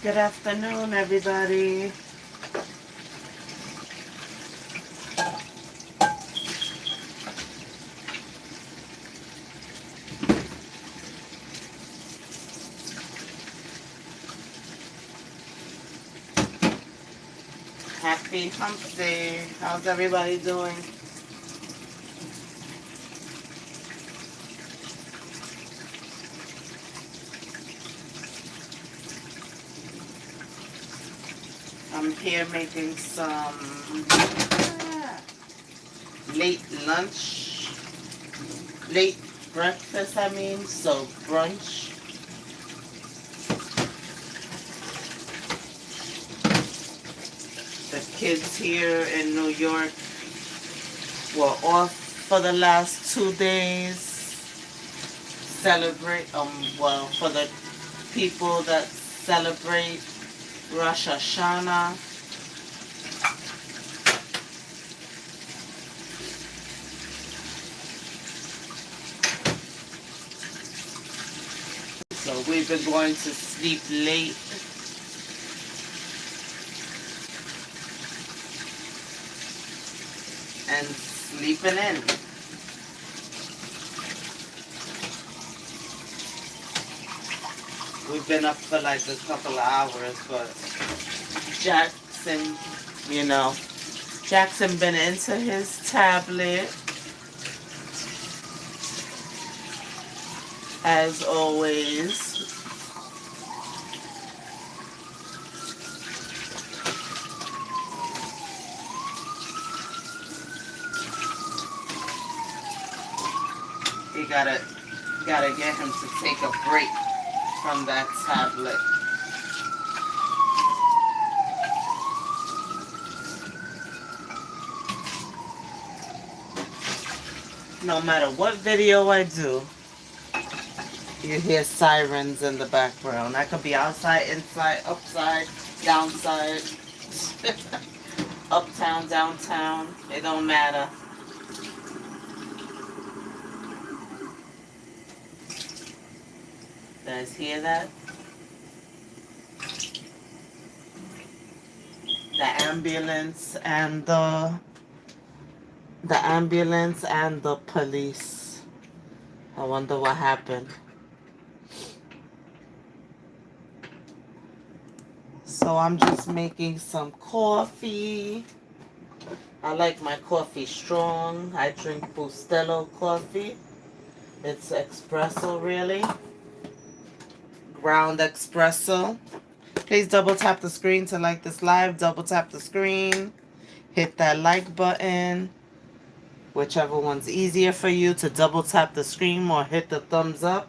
Good afternoon, everybody. Happy Hump Day. How's everybody doing? I'm here making some late lunch, late breakfast, so brunch. The kids here in New York were off for the last 2 days. For the people that celebrate Rosh Hashanah. So we've been going to sleep late. And sleeping in. We've been up for like a couple of hours, but Jackson been into his tablet as always. You gotta get him to take a break from that tablet. No matter what video I do, you hear sirens in the background. I could be outside, inside, upside, downside, uptown, downtown. It don't matter. You guys hear that? The ambulance and the police. I wonder what happened. So I'm just making some coffee. I like my coffee strong. I drink Bustelo coffee. It's espresso, really. Ground espresso. Please double tap the screen to like this live. Double tap the screen. Hit that like button. Whichever one's easier for you, to double tap the screen or hit the thumbs up.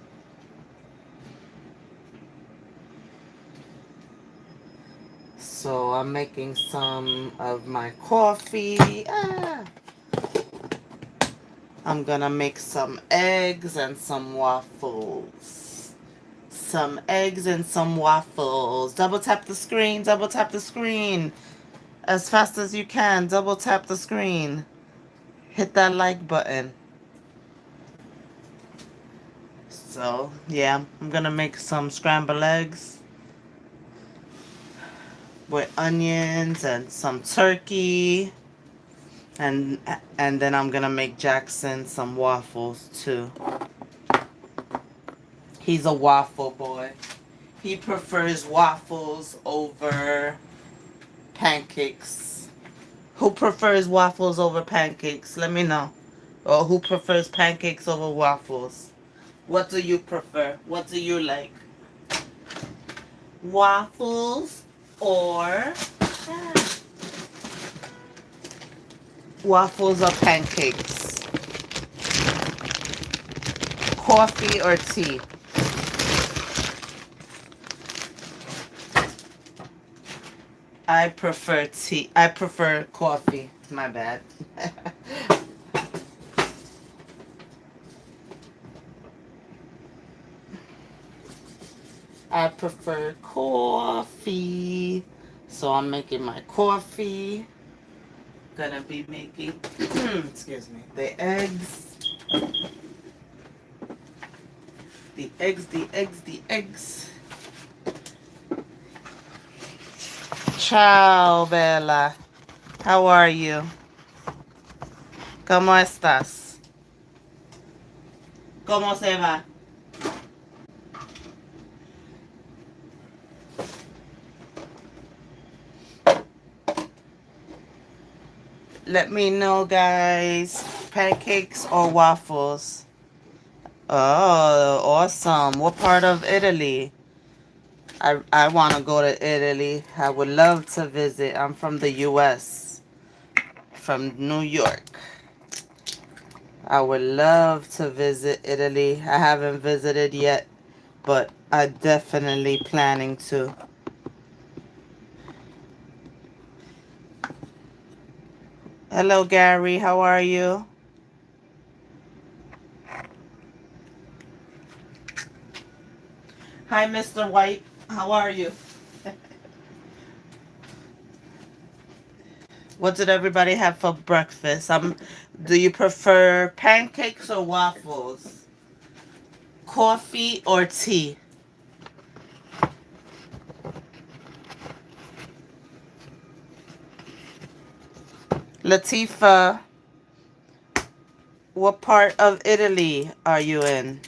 So I'm making some of my coffee. I'm gonna make some eggs and some waffles. Some eggs and some waffles. Double tap the screen, double tap the screen. As fast as you can, double tap the screen. Hit that like button. So, yeah, I'm gonna make some scrambled eggs with onions and some turkey. And then I'm gonna make Jackson some waffles too. He's a waffle boy. He prefers waffles over pancakes. Who prefers waffles over pancakes? Let me know. Or who prefers pancakes over waffles? What do you prefer? What do you like? Waffles or pancakes? Coffee or tea? I prefer tea. I prefer coffee. My bad. I prefer coffee. So I'm making my coffee. Gonna be making, excuse me, the eggs. The eggs. Ciao, Bella. How are you? ¿Cómo estás? ¿Cómo se va? Let me know, guys. Pancakes or waffles? Oh, awesome. What part of Italy? I want to go to Italy. I would love to visit. I'm from the U.S., from New York. I would love to visit Italy. I haven't visited yet, but I definitely planning to. Hello, Gary. How are you? Hi, Mr. White. How are you? What did everybody have for breakfast? Do you prefer pancakes or waffles? Coffee or tea? Latifa, what part of Italy are you in?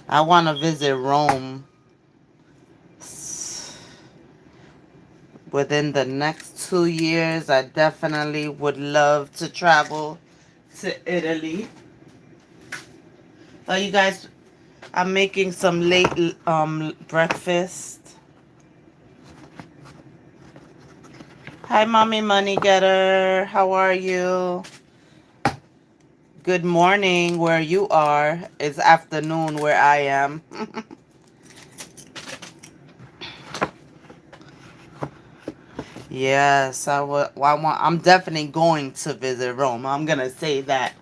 I want to visit Rome within the next 2 years. I definitely would love to travel to Italy. Oh, you guys, I'm making some late breakfast. Hi, Mommy Money Getter. How are you? Good morning where you are. It's afternoon where I am. Yes, I'm definitely going to visit Rome. I'm gonna say that.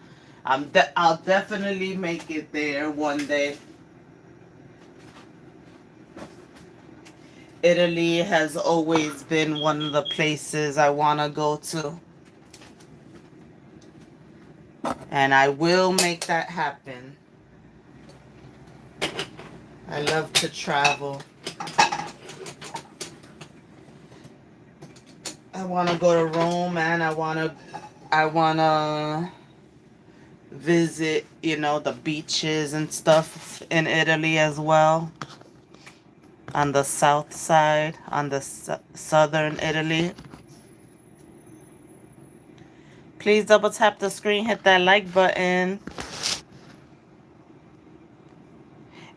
I'll definitely make it there one day. Italy has always been one of the places I wanna go to, and I will make that happen. I love to travel. I wanna go to Rome, and I wanna visit, the beaches and stuff in Italy as well. On the south side, on the southern Italy. Please double tap the screen, hit that like button.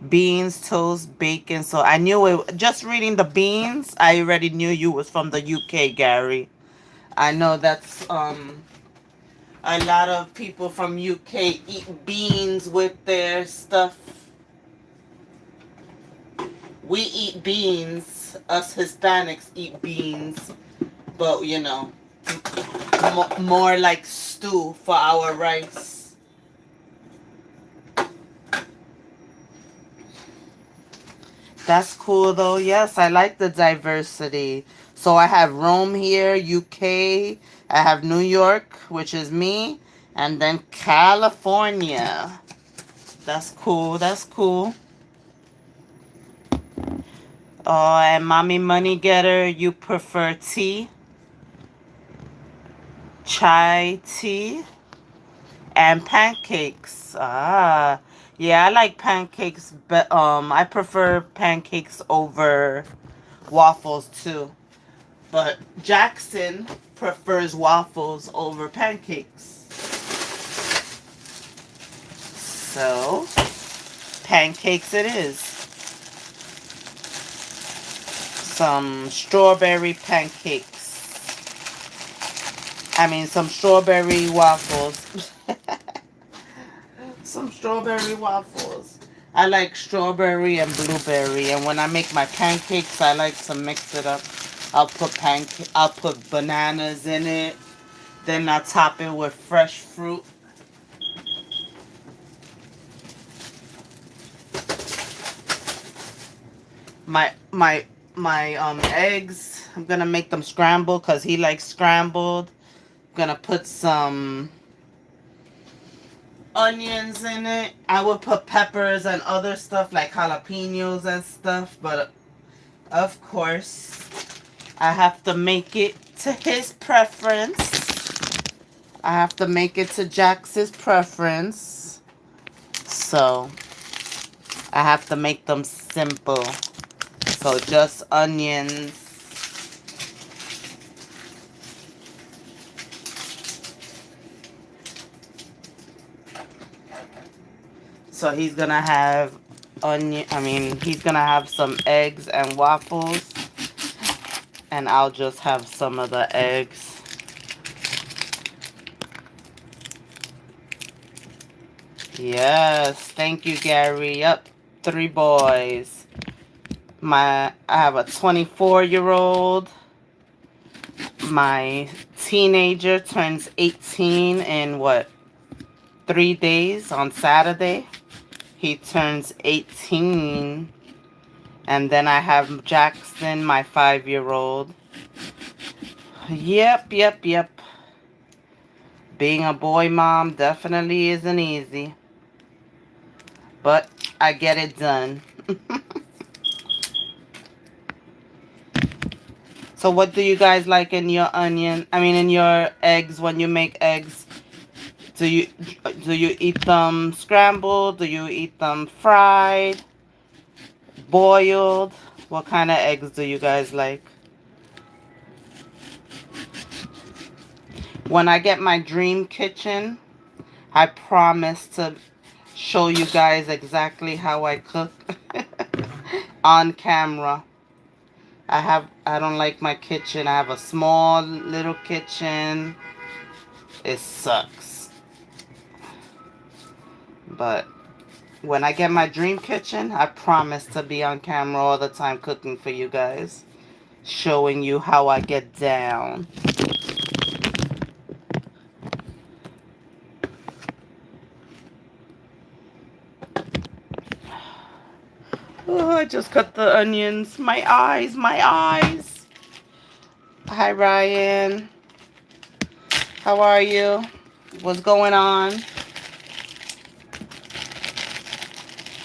Beans, toast, bacon. So I knew it. Just reading the beans, I already knew you was from the UK, Gary. I know that's a lot of people from UK eat beans with their stuff. We eat beans. Us Hispanics eat beans, but more like stew for our rice. That's cool though. Yes, I like the diversity. So I have Rome here, UK. I have New York, which is me, and then California. That's cool. That's cool. Oh, and Mommy Money Getter, you prefer tea, chai tea, and pancakes. Ah, yeah, I like pancakes, but I prefer pancakes over waffles too. But Jackson prefers waffles over pancakes. So, pancakes it is. Some strawberry pancakes. I mean, some strawberry waffles. Some strawberry waffles. I like strawberry and blueberry, and when I make my pancakes, I like to mix it up. I'll put bananas in it. Then I top it with fresh fruit. My eggs, I'm gonna make them scrambled because he likes scrambled. I'm gonna put some onions in it. I would put peppers and other stuff like jalapenos and stuff, but Of course, I have to make it to his preference. I have to make it to Jax's preference. So, I have to make them simple. So, just onions. So, he's going to have he's going to have some eggs and waffles. And I'll just have some of the eggs. Yes, thank you, Gary. Yep, 3 boys. I have a 24-year-old. My teenager turns 18 in 3 days on Saturday. He turns 18. And then I have Jackson, my 5-year-old. Yep. Being a boy mom definitely isn't easy. But I get it done. So what do you guys like in your in your eggs when you make eggs? Do you eat them scrambled? Do you eat them fried? Boiled? What kind of eggs do you guys like? When I get my dream kitchen, I promise to show you guys exactly how I cook on camera. I don't like my kitchen. I have a small little kitchen. It sucks. But when I get my dream kitchen, I promise to be on camera all the time cooking for you guys. Showing you how I get down. Oh, I just cut the onions. My eyes. Hi, Ryan. How are you? What's going on?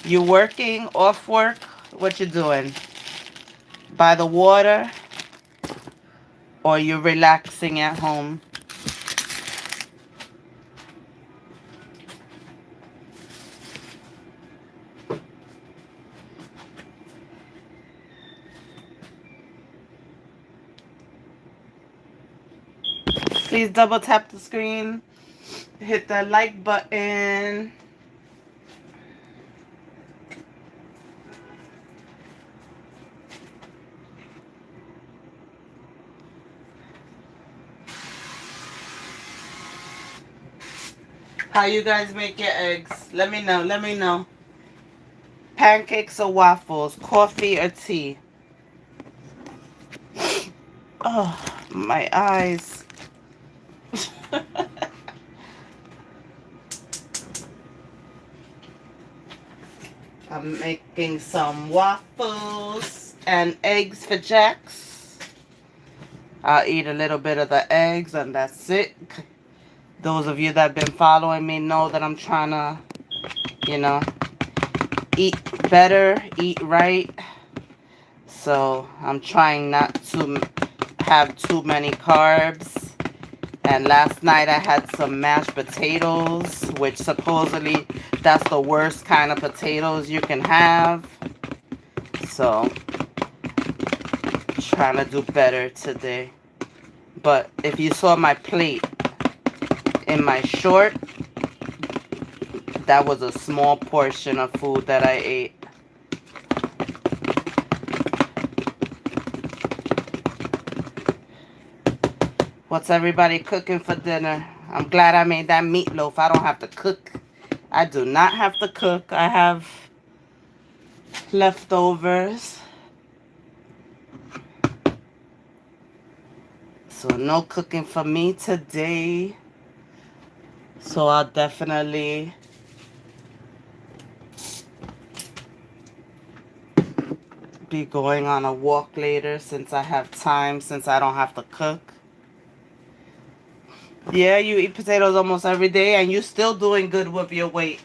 You working? Off work? What you doing? By the water? Or you relaxing at home? Please double tap the screen. Hit the like button. How you guys make your eggs? Let me know. Pancakes or waffles? Coffee or tea? Oh, my eyes. I'm making some waffles and eggs for Jax. I'll eat a little bit of the eggs and that's it. Those of you that have been following me know that I'm trying to, eat better, eat right. So I'm trying not to have too many carbs. And last night I had some mashed potatoes, which supposedly that's the worst kind of potatoes you can have. So, trying to do better today. But if you saw my plate in my short, that was a small portion of food that I ate. What's everybody cooking for dinner? I'm glad I made that meatloaf. I don't have to cook. I do not have to cook. I have leftovers. So no cooking for me today. So I'll definitely be going on a walk later since I have time, since I don't have to cook. Yeah, you eat potatoes almost every day and you're still doing good with your weight.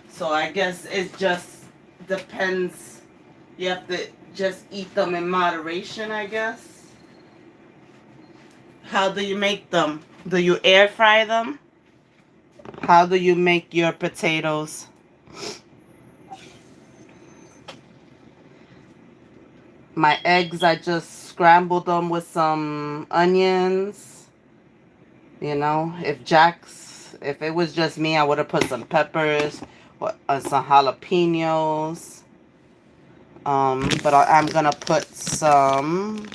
So I guess it just depends. You have to just eat them in moderation, I guess. How do you make them? Do you air fry them? How do you make your potatoes? My eggs, I just scrambled them with some onions. You know, if it was just me, I would have put some peppers or some jalapenos. But I'm gonna put some,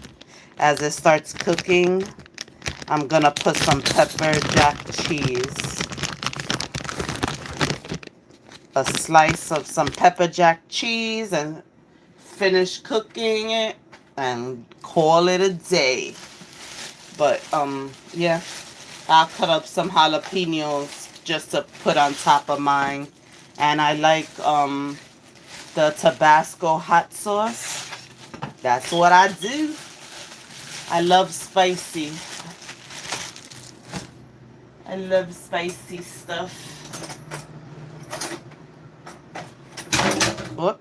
as it starts cooking, I'm gonna put some pepper jack cheese. A slice of some pepper jack cheese and finish cooking it and call it a day. But yeah, I'll cut up some jalapenos just to put on top of mine. And I like the Tabasco hot sauce. That's what I do. I love spicy. I love spicy stuff. Whoop.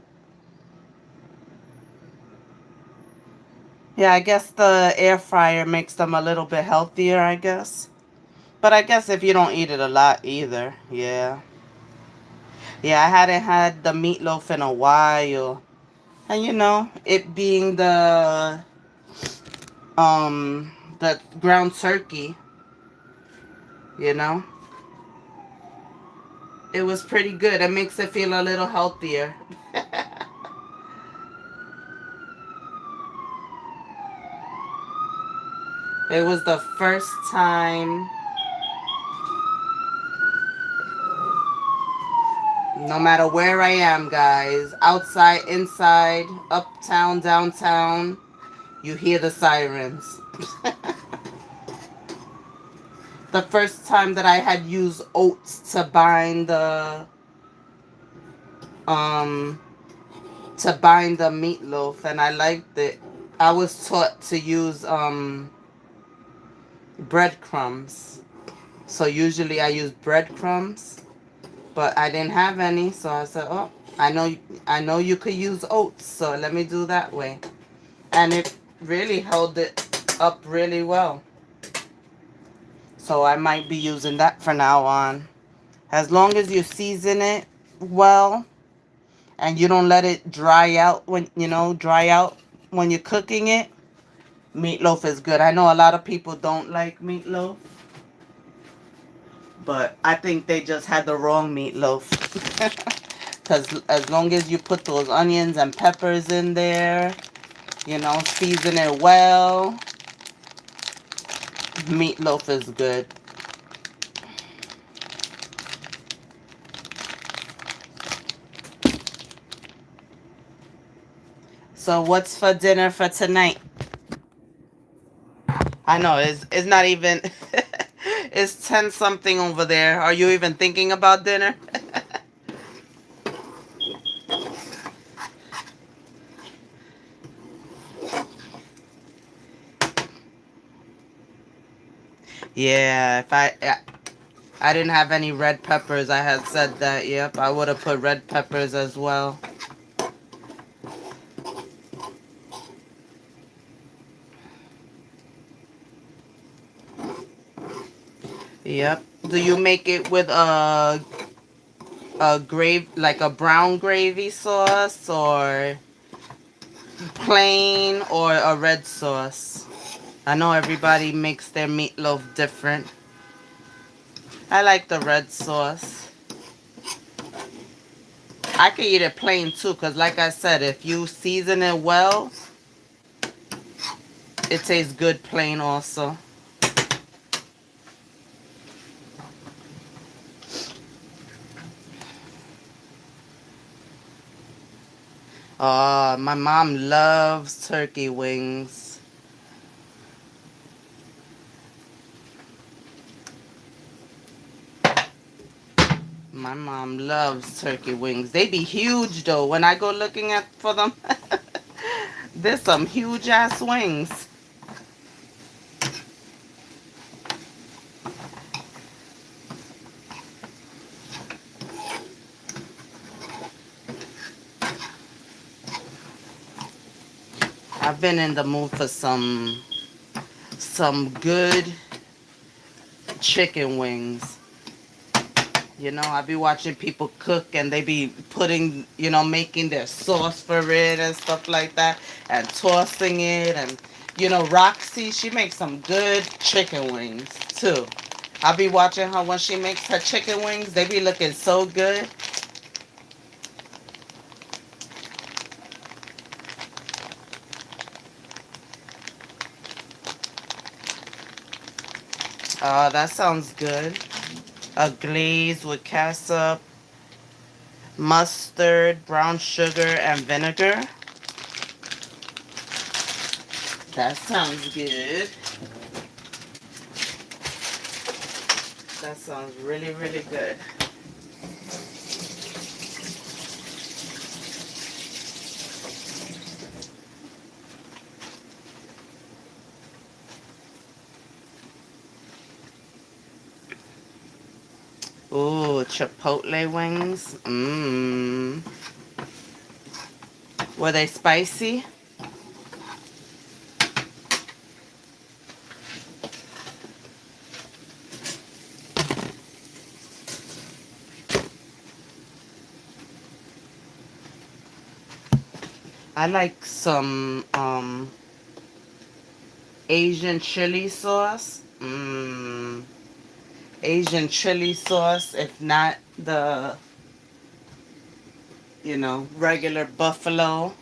Yeah, I guess the air fryer makes them a little bit healthier, I guess. But I guess if you don't eat it a lot either, yeah. Yeah, I hadn't had the meatloaf in a while. And you know, it being the ground turkey, you know, it was pretty good. It makes it feel a little healthier. It was the first time, no matter where I am, guys, outside, inside, uptown, downtown, you hear the sirens. The first time that I had used oats um to bind the meatloaf, and I liked it. I was taught to use breadcrumbs. So usually I use breadcrumbs, but I didn't have any, so I said, "Oh, I know you could use oats, so let me do that way." And it really held it up really well. So I might be using that from now on. As long as you season it well and you don't let it dry out when you're cooking it, meatloaf is good. I know a lot of people don't like meatloaf, but I think they just had the wrong meatloaf. Because as long as you put those onions and peppers in there, season it well, meatloaf is good. So what's for dinner for tonight? I know it's not even it's 10 something over there. Are you even thinking about dinner? Yeah, if I didn't have any red peppers, I had said that. Yep, I would have put red peppers as well. Yep. Do you make it with a gravy, like a brown gravy sauce, or plain, or a red sauce? I know everybody makes their meatloaf different. I like the red sauce. I could eat it plain too, because like I said, if you season it well, it tastes good plain also. Oh, my mom loves turkey wings. My mom loves turkey wings. They be huge though. When I go looking for them, there's some huge ass wings. I've been in the mood for some good chicken wings. I be watching people cook and they be putting, making their sauce for it and stuff like that and tossing it. And, Roxy, she makes some good chicken wings too. I be watching her when she makes her chicken wings. They be looking so good. That sounds good. A glaze with ketchup, mustard, brown sugar, and vinegar. That sounds good. That sounds really, really good. Ooh, chipotle wings. Mmm. Were they spicy? I like some Asian chili sauce. Mmm. Asian chili sauce, if not the, regular buffalo.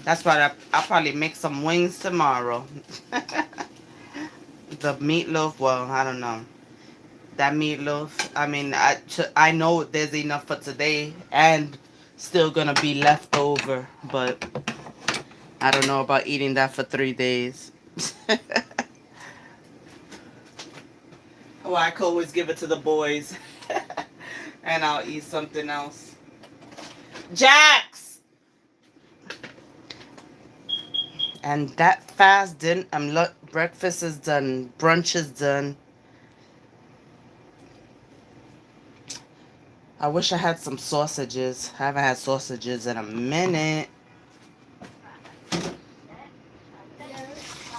That's why I'll probably make some wings tomorrow. The meatloaf, well, I don't know. That meatloaf, I mean, I know there's enough for today and still gonna be left over, but I don't know about eating that for 3 days. Well, I could always give it to the boys and I'll eat something else. Jax! And that fast didn't, breakfast is done, brunch is done. I wish I had some sausages. I haven't had sausages in a minute.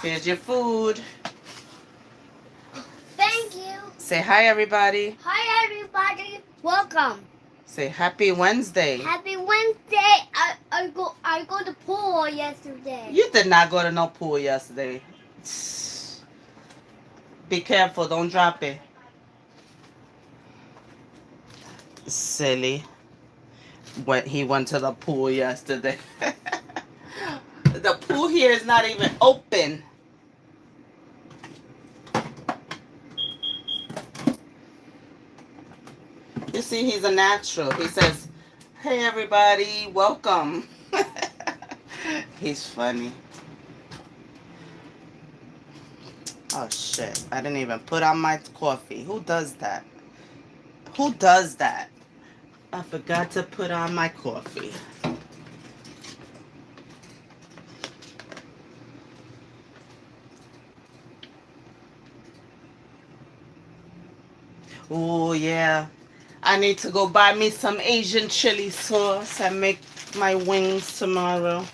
Here's your food. Thank you. Say hi, everybody. Hi, everybody. Welcome. Say happy Wednesday. Happy Wednesday. I go to pool yesterday. You did not go to no pool yesterday. Be careful. Don't drop it. Silly. He went to the pool yesterday. The pool here is not even open. You see, he's a natural. He says, hey, everybody, welcome. He's funny. Oh, shit. I didn't even put on my coffee. Who does that? Who does that? I forgot to put on my coffee. Oh, yeah. I need to go buy me some Asian chili sauce and make my wings tomorrow.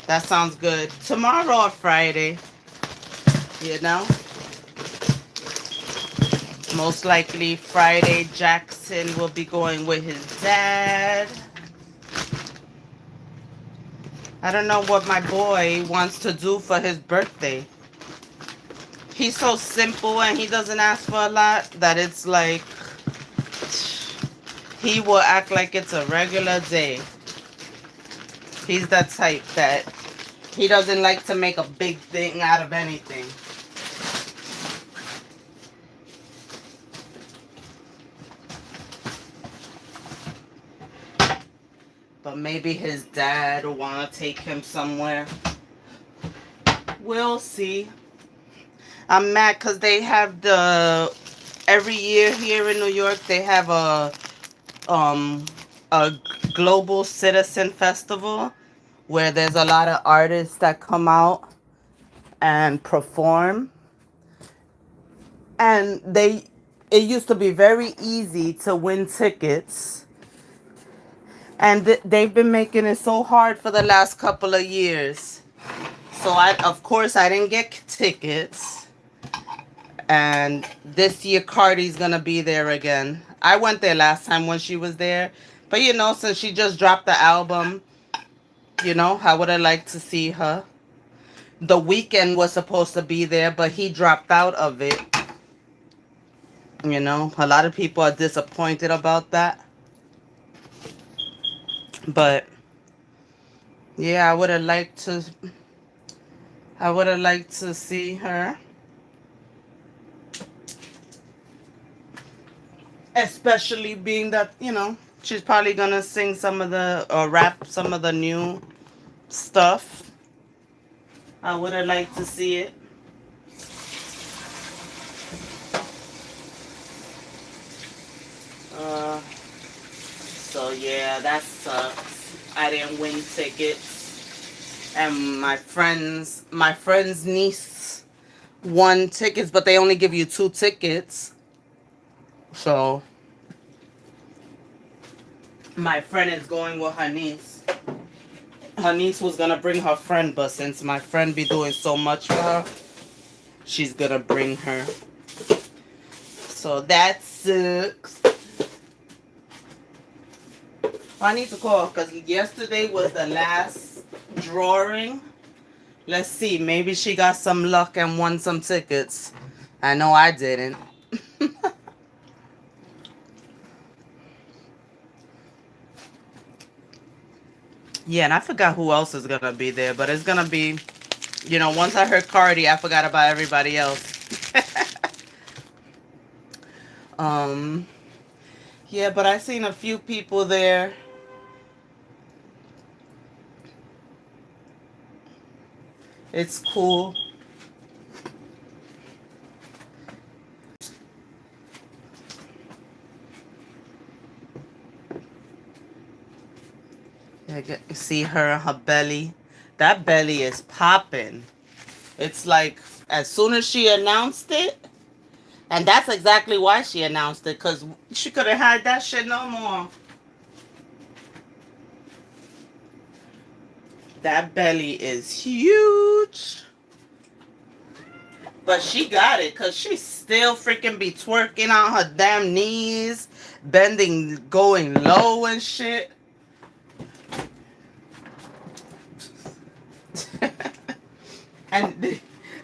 That sounds good. Tomorrow or Friday. Most likely Friday, Jackson will be going with his dad. I don't know what my boy wants to do for his birthday. He's so simple and he doesn't ask for a lot that it's like he will act like it's a regular day. He's that type that he doesn't like to make a big thing out of anything. But maybe his dad will want to take him somewhere. We'll see. I'm mad because they have every year here in New York, they have a global citizen festival where there's a lot of artists that come out and perform. And they it used to be very easy to win tickets, and they've been making it so hard for the last couple of years. So of course, I didn't get tickets, and this year Cardi's gonna be there again. I went there last time when she was there, but since she just dropped the album, I would have liked to see her. The Weekend was supposed to be there, but he dropped out of it. A lot of people are disappointed about that. But yeah, I would have liked to see her. Especially being that, she's probably gonna sing some of the or rap some of the new stuff. I would have liked to see it. So yeah, that sucks. I didn't win tickets, and my friend's niece won tickets, but they only give you 2 tickets. So my friend is going with her niece. Her niece was gonna bring her friend, but since my friend be doing so much for her, she's gonna bring her. So that sucks. I need to call because yesterday was the last drawing. Let's see. Maybe she got some luck and won some tickets. I know I didn't. Yeah, and I forgot who else is going to be there. But it's going to be, once I heard Cardi, I forgot about everybody else. um, yeah, but I seen a few people there. It's cool. You see her belly. That belly is popping. It's like as soon as she announced it, and that's exactly why she announced it, because she could have had that shit no more. That belly is huge. But she got it because she still freaking be twerking on her damn knees, bending, going low and shit. And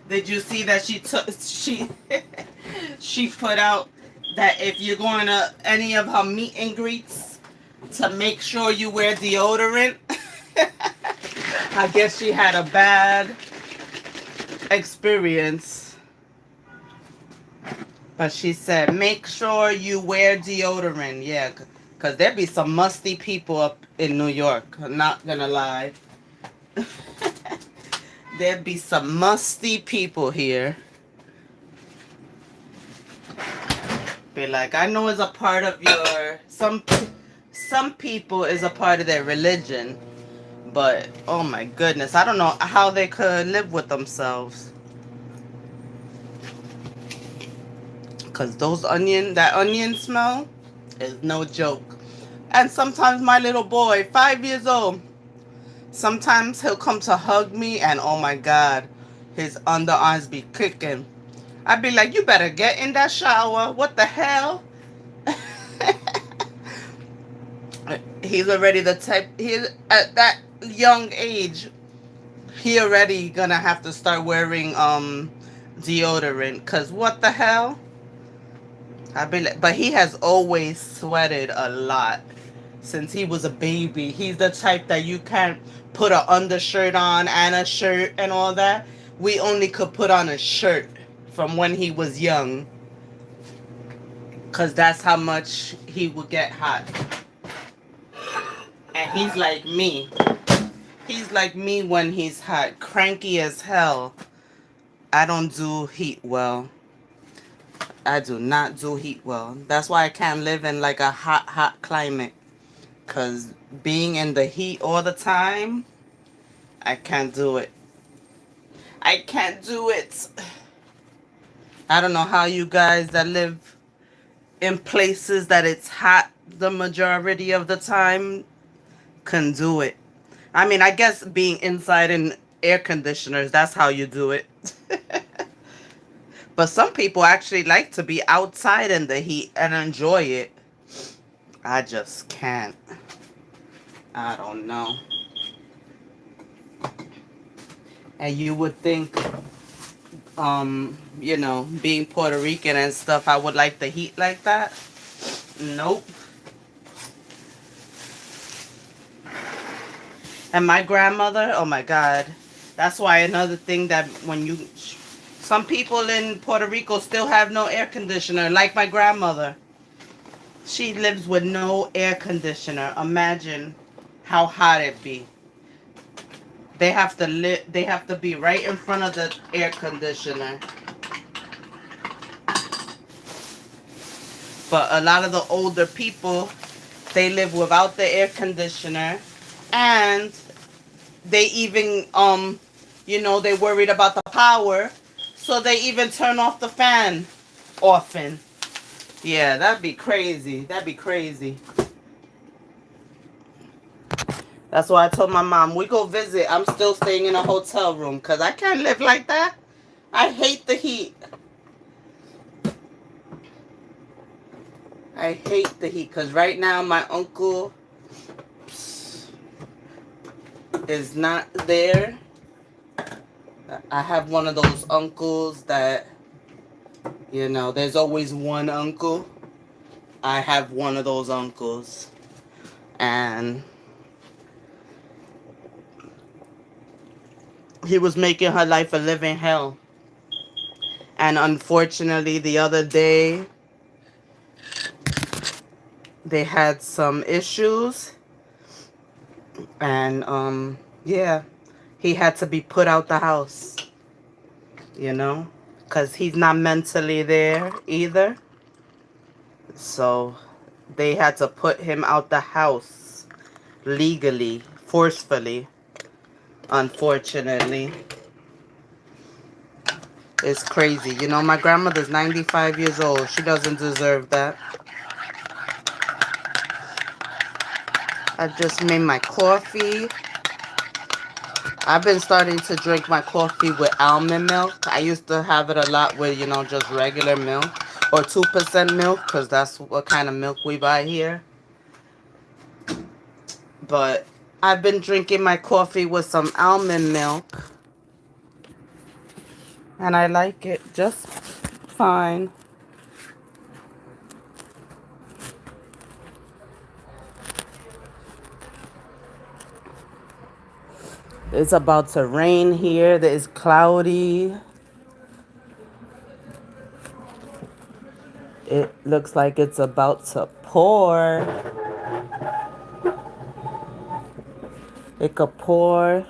did you see that she put out that if you're going to any of her meet and greets, to make sure you wear deodorant? I guess she had a bad experience. But she said, make sure you wear deodorant. Yeah, because there be some musty people up in New York. I'm not going to lie. There be some musty people here. Be like, I know it's a part of your... Some people is a part of their religion. But, oh my goodness, I don't know how they could live with themselves. Because that onion smell is no joke. And sometimes my little boy, 5 years old, sometimes he'll come to hug me and oh my God, his underarms be kicking. I'd be like, you better get in that shower. What the hell? He's already the type, he's at that young age, he already gonna have to start wearing deodorant. Cause what the hell? But he has always sweated a lot since he was a baby. He's the type that you can't put an undershirt on and a shirt and all that. We only could put on a shirt from when he was young, because that's how much he would get hot. And he's like me. He's like me when he's hot. Cranky as hell. I don't do heat well. I do not do heat well. That's why I can't live in like a hot climate. Because being in the heat all the time, I can't do it. I can't do it. I don't know how you guys that live in places that it's hot the majority of the time can do it. I mean, I guess being inside in air conditioners, that's how you do it. But some people actually like to be outside in the heat and enjoy it. I just can't. I don't know. And you would think, being Puerto Rican and stuff, I would like the heat like that. Nope. And my grandmother, oh my God. That's why another thing that some people in Puerto Rico still have no air conditioner, like my grandmother. She lives with no air conditioner. Imagine how hot it be. They have to be right in front of the air conditioner. But a lot of the older people, they live without the air conditioner, and they even they worried about the power, so they even turn off the fan often. Yeah, that'd be crazy. That'd be crazy. That's why I told my mom, we go visit, I'm still staying in a hotel room because I can't live like that. I hate the heat. I hate the heat because right now my uncle is not there. I have one of those uncles that, there's always one uncle. I have one of those uncles. And he was making her life a living hell. And unfortunately, the other day, they had some issues. And, yeah, he had to be put out the house, because he's not mentally there either. So they had to put him out the house legally, forcefully, unfortunately. It's crazy. My grandmother's 95 years old. She doesn't deserve that. I just made my coffee. I've been starting to drink my coffee with almond milk. I used to have it a lot with, just regular milk or 2% milk because that's what kind of milk we buy here. But I've been drinking my coffee with some almond milk. And I like it just fine. It's about to rain here. It's cloudy. It looks like it's about to pour. It could pour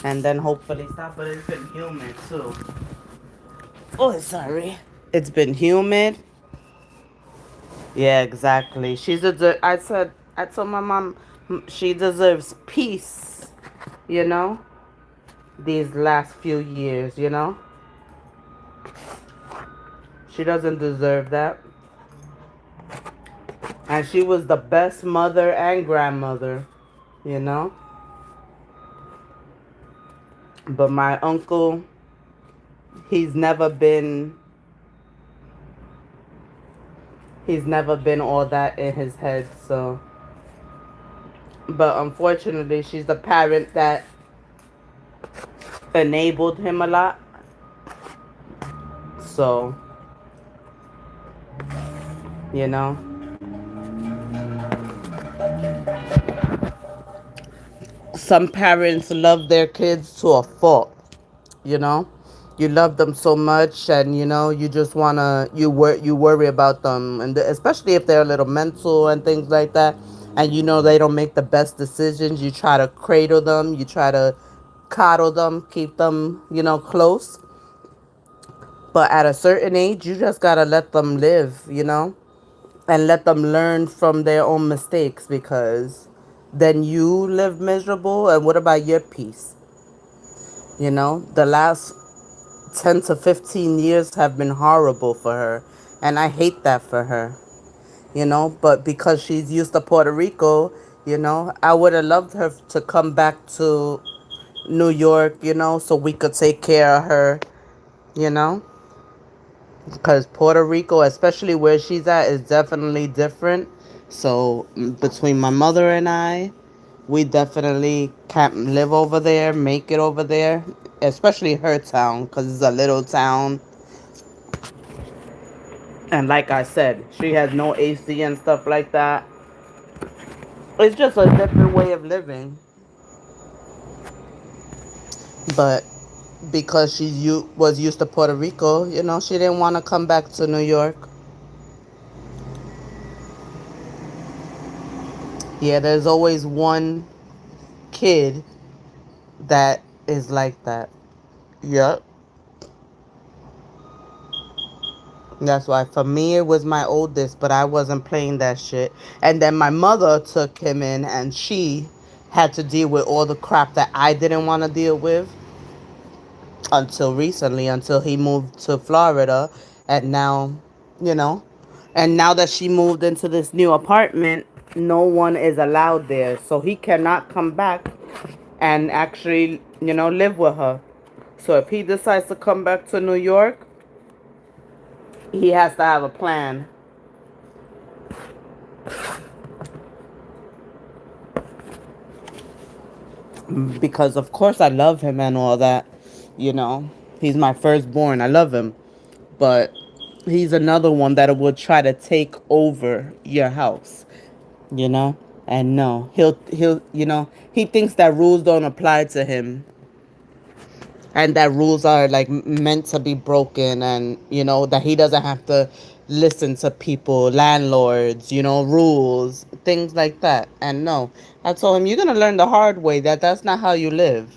and then hopefully stop. But it's been humid too. Oh, sorry. It's been humid. Yeah, exactly. I told my mom she deserves peace, you know, these last few years, She doesn't deserve that. And she was the best mother and grandmother, you know. But my uncle, he's never been all that in his head, so. But unfortunately, she's the parent that enabled him a lot. So, you know. Some parents love their kids to a fault, you know. You love them so much, and you just wanna you worry about them, and especially if they're a little mental and things like that, and they don't make the best decisions. You try to cradle them, you try to coddle them, keep them, close. But at a certain age, you just gotta let them live, and let them learn from their own mistakes, because then you live miserable, and what about your peace? The last 10 to 15 years have been horrible for her. And I hate that for her, but because she's used to Puerto Rico, I would have loved her to come back to New York, so we could take care of her, you know, because Puerto Rico, especially where she's at, is definitely different. So between my mother and I, we definitely can't live over there, make it over there, especially her town, because it's a little town. And like I said, she has no AC and stuff like that. It's just a different way of living. But because was used to Puerto Rico, she didn't want to come back to New York. Yeah, there's always one kid that is like that. Yep. That's why for me it was my oldest, but I wasn't playing that shit. And then my mother took him in and she had to deal with all the crap that I didn't want to deal with until recently, until he moved to Florida. And now, you know, and now that she moved into this new apartment, no one is allowed there. So he cannot come back and actually, live with her. So if he decides to come back to New York, he has to have a plan. Because of course I love him and all that, you know. He's my firstborn. I love him. But he's another one that would try to take over your house, you know? And no, he'll he thinks that rules don't apply to him and that rules are like meant to be broken, and that he doesn't have to listen to people, landlords, rules, things like that. And no, I told him, you're going to learn the hard way that that's not how you live.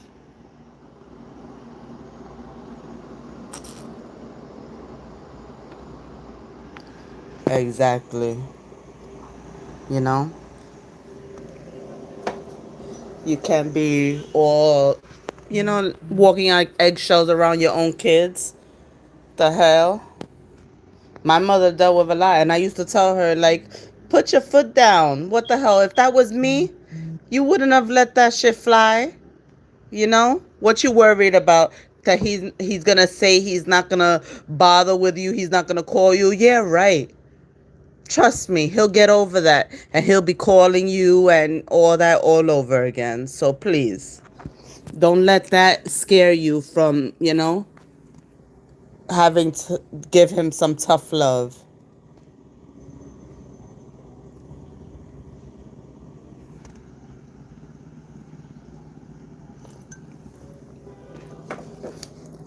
Exactly. you know you can't be all walking like eggshells around your own kids. The hell. My mother dealt with a lot, and I used to tell her, like, put your foot down. What the hell? If that was me, you wouldn't have let that shit fly. What you worried about? That he's gonna say he's not gonna bother with you. He's not gonna call you. Yeah, right. Trust me, he'll get over that, and he'll be calling you and all that all over again. So please, don't let that scare you from having to give him some tough love.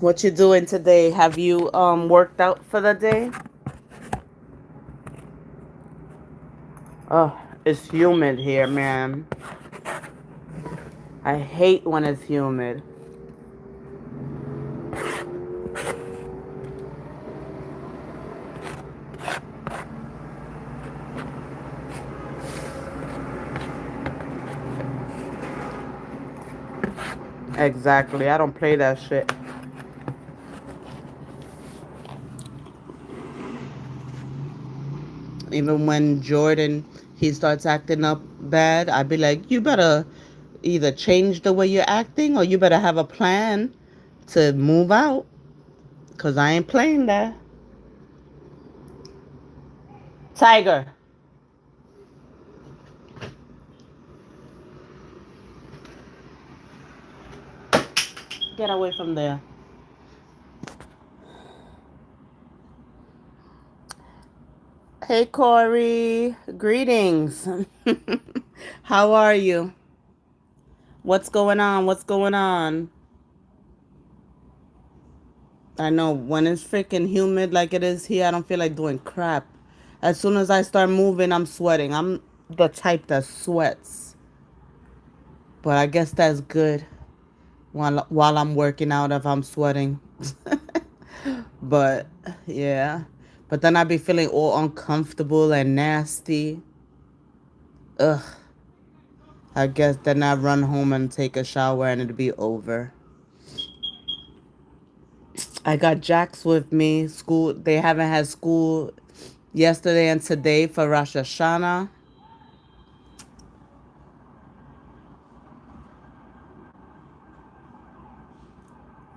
What you doing today? Have you worked out for the day? Oh, it's humid here, man. I hate when it's humid. Exactly. I don't play that shit. Even when Jordan, he starts acting up bad, I'd be like, you better either change the way you're acting or you better have a plan to move out. Because I ain't playing that. Tiger, get away from there. Hey, Corey. Greetings. How are you? What's going on? What's going on? I know when it's freaking humid like it is here, I don't feel like doing crap. As soon as I start moving, I'm sweating. I'm the type that sweats. But I guess that's good while I'm working out if I'm sweating. But yeah. But then I be feeling all uncomfortable and nasty. Ugh. I guess then I run home and take a shower and it'll be over. I got Jax with me. School, they haven't had school Yesterday and today for Rosh Hashanah.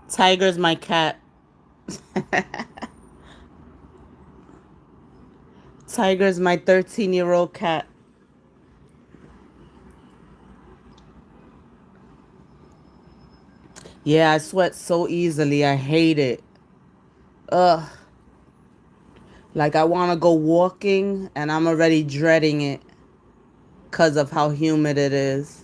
Tiger's my cat. Tiger's my 13-year-old cat. Yeah, I sweat so easily. I hate it. Ugh. Like I want to go walking and I'm already dreading it because of how humid it is.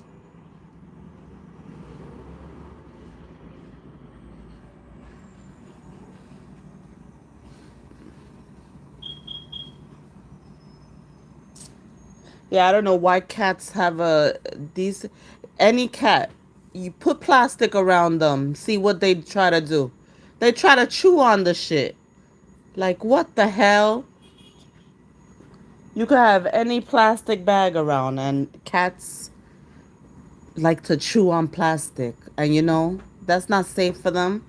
Yeah, I don't know why cats have these any cat. You put plastic around them, see what they try to do. They try to chew on the shit. Like what the hell? You could have any plastic bag around and cats like to chew on plastic. And that's not safe for them.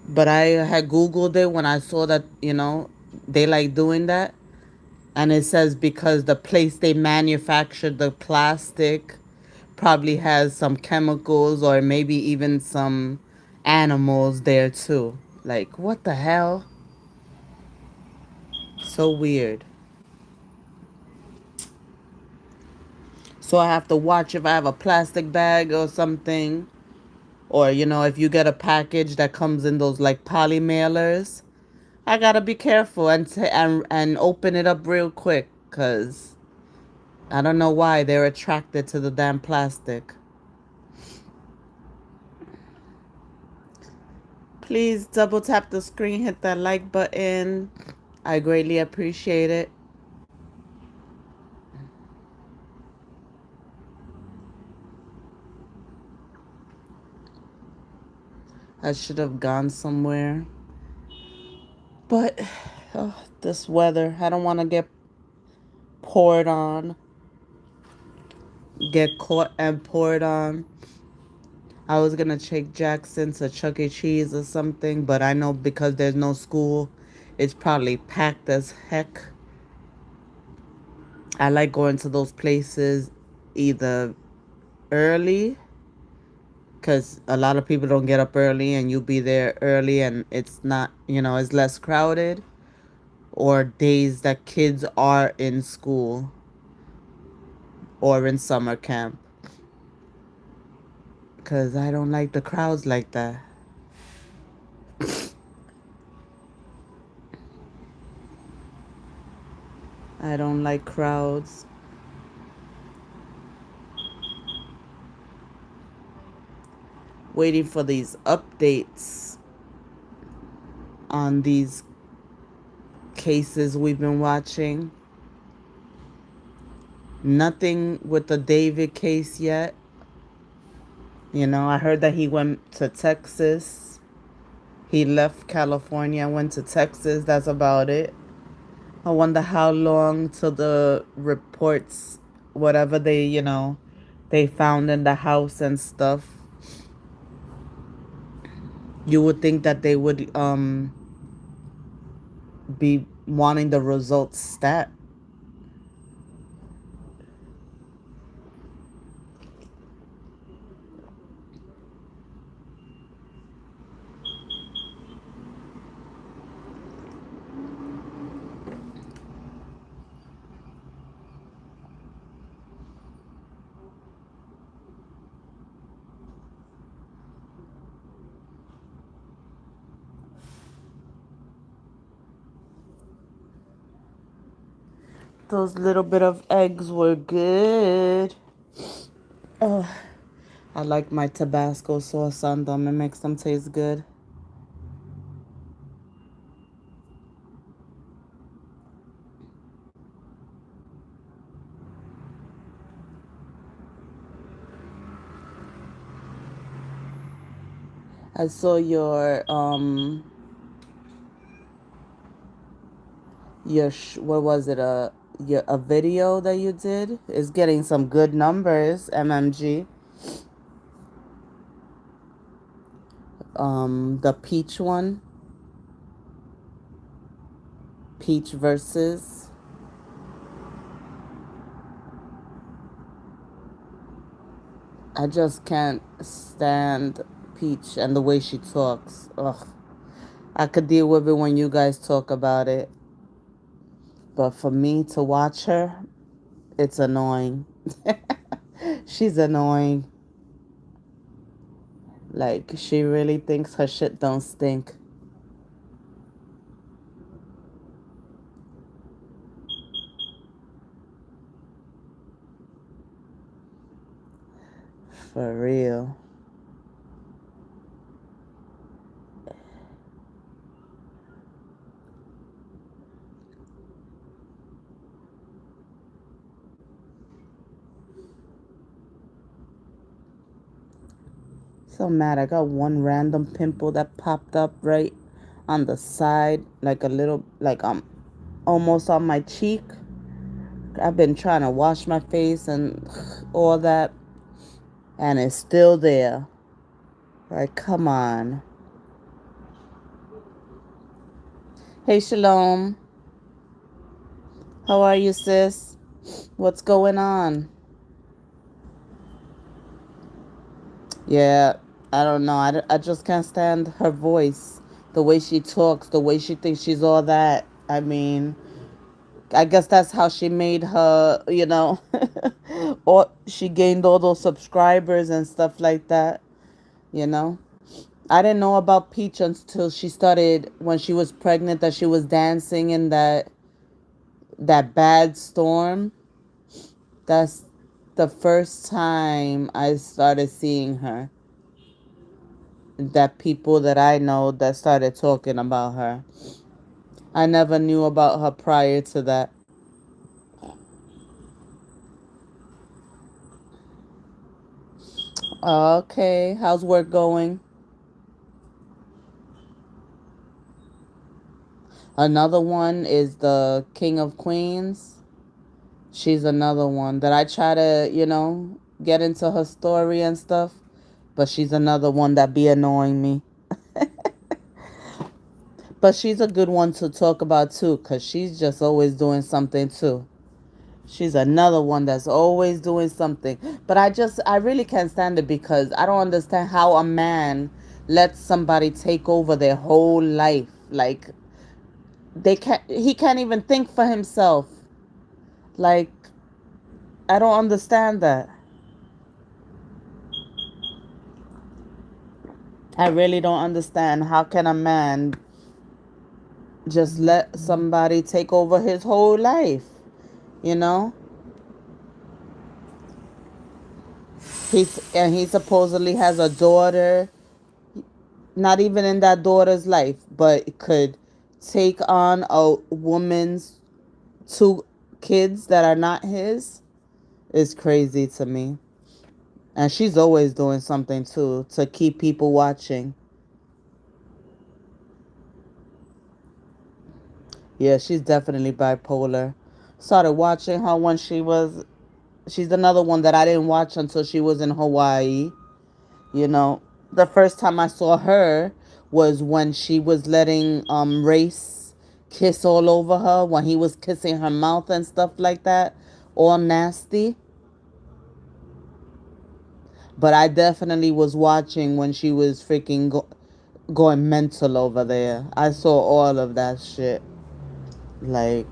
But I had Googled it when I saw that, they like doing that. And it says because the place they manufactured the plastic probably has some chemicals or maybe even some animals there too. Like, what the hell? So weird. So I have to watch if I have a plastic bag or something. Or, if you get a package that comes in those like poly mailers, I gotta be careful and open it up real quick because I don't know why they're attracted to the damn plastic. Please double tap the screen, hit that like button. I greatly appreciate it. I should have gone somewhere. But this weather, I don't want to poured on, get caught and poured on. I was going to take Jackson to Chuck E. Cheese or something, but I know because there's no school, it's probably packed as heck. I like going to those places either early because a lot of people don't get up early and you'll be there early and it's not, it's less crowded, or days that kids are in school or in summer camp because I don't like the crowds like that. I don't like crowds. Waiting for these updates on these cases we've been watching. Nothing with the David case yet. I heard that he went to Texas. He left California and went to Texas. That's about it. I wonder how long till the reports, whatever they found in the house and stuff. You would think that they would be wanting the results stat. Those little bit of eggs were good. Oh, I like my Tabasco sauce on them. It makes them taste good. I saw what was it, a video that you did is getting some good numbers, MMG. The peach one. Peach versus. I just can't stand Peach and the way she talks. Ugh. I could deal with it when you guys talk about it. But for me to watch her, it's annoying. She's annoying. Like, she really thinks her shit don't stink. For real. So mad. I got one random pimple that popped up right on the side, like a little, like almost on my cheek. I've been trying to wash my face and all that, and it's still there. Like, come on. Hey, Shalom. How are you, sis? What's going on? Yeah, I don't know. I just can't stand her voice. The way she talks, the way she thinks she's all that. I mean, I guess that's how she made her, or she gained all those subscribers and stuff like that, you know? I didn't know about Peach until she started when she was pregnant that she was dancing in that bad storm. That's the first time I started seeing her. That people that I know that started talking about her. I never knew about her prior to that. Okay, how's work going? Another one is the King of Queens. She's another one that I try to, get into her story and stuff. But she's another one that be annoying me. But she's a good one to talk about too, because she's just always doing something too. She's another one that's always doing something. But I really can't stand it because I don't understand how a man lets somebody take over their whole life. Like, he can't even think for himself. Like, I don't understand that. I really don't understand how can a man just let somebody take over his whole life, you know? He supposedly has a daughter, not even in that daughter's life, but could take on a woman's two kids that are not his. Is crazy to me. And she's always doing something too to keep people watching. Yeah, she's definitely bipolar. Started watching her when she's another one that I didn't watch until she was in Hawaii. You know, the first time I saw her was when she was letting Race kiss all over her, when he was kissing her mouth and stuff like that, all nasty. But I definitely was watching when she was freaking going mental over there. I saw all of that shit. Like,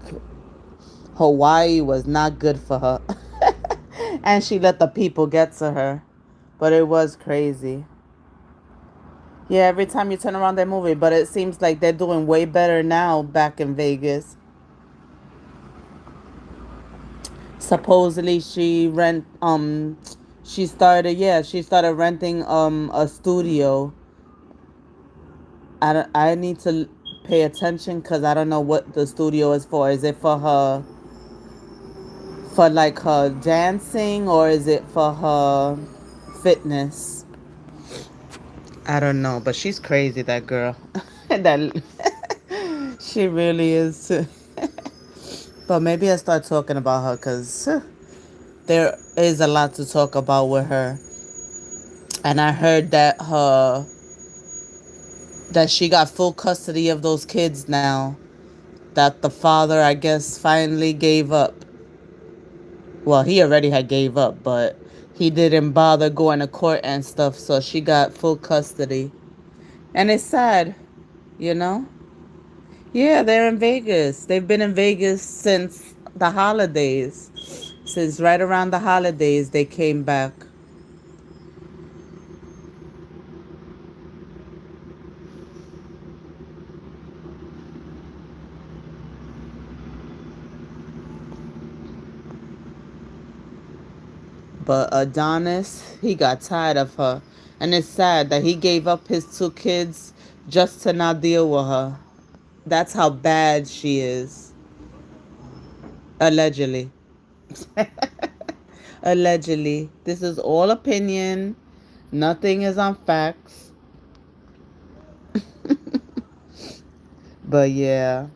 Hawaii was not good for her. And she let the people get to her. But it was crazy. Yeah, every time you turn around that movie, but it seems like they're doing way better now back in Vegas. Supposedly she started renting a studio. I need to pay attention cuz I don't know what the studio is for. Is it for like her dancing, or is it for her fitness? I don't know, but she's crazy, that girl. That she really is. But maybe I start talking about her because there is a lot to talk about with her. And I heard that she got full custody of those kids now. that the father, I guess, finally gave up. Well, he already had gave up, but he didn't bother going to court and stuff, so she got full custody. And it's sad, you know? Yeah, they're in Vegas. They've been in Vegas since the holidays. Since right around the holidays, they came back. But Adonis, he got tired of her. And it's sad that he gave up his two kids just to not deal with her. That's how bad she is. Allegedly. Allegedly. This is all opinion. Nothing is on facts. But yeah.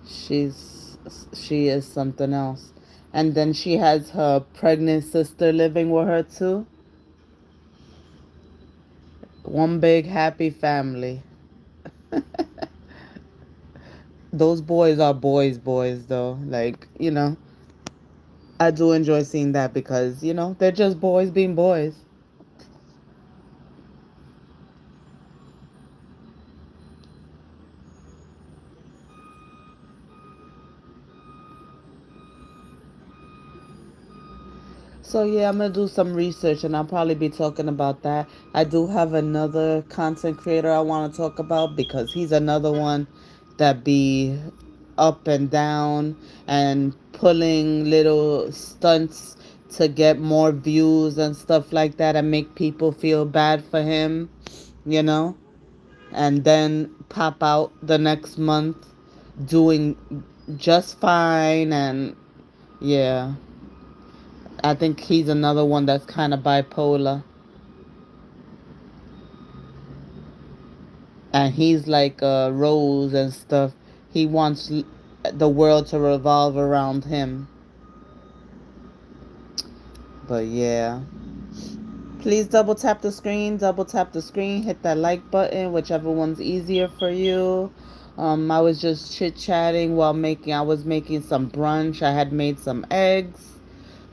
She's she is something else. And then she has her pregnant sister living with her too. One big happy family. Those boys are boys though. Like, I do enjoy seeing that because, they're just boys being boys. So yeah, I'm gonna do some research and I'll probably be talking about that. I do have another content creator I want to talk about because he's another one that be up and down and pulling little stunts to get more views and stuff like that and make people feel bad for him, you know, and then pop out the next month doing just fine. And yeah, I think he's another one that's kind of bipolar. And he's like Rose and stuff. He wants the world to revolve around him. But yeah. Please double tap the screen, hit that like button, whichever one's easier for you. I was just chit chatting while I was making some brunch. I had made some eggs,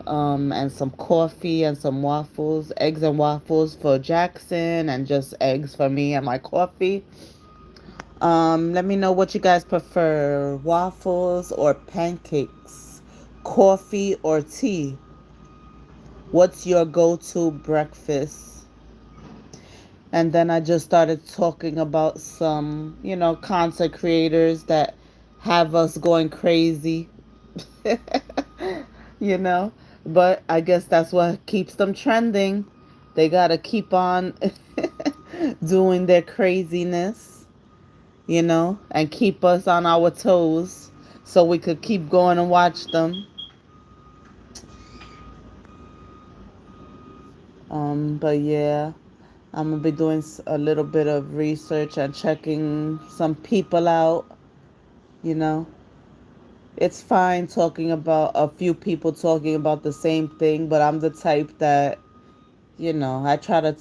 and some coffee and some waffles, eggs and waffles for Jackson, and just eggs for me and my coffee. Let me know what you guys prefer, waffles or pancakes, coffee or tea. What's your go-to breakfast? And then I just started talking about some, content creators that have us going crazy. you know, but I guess that's what keeps them trending. They got to keep on doing their craziness, and keep us on our toes so we could keep going and watch them. But yeah, I'm gonna be doing a little bit of research and checking some people out. You know, it's fine talking about a few people talking about the same thing, but I'm the type that, I try to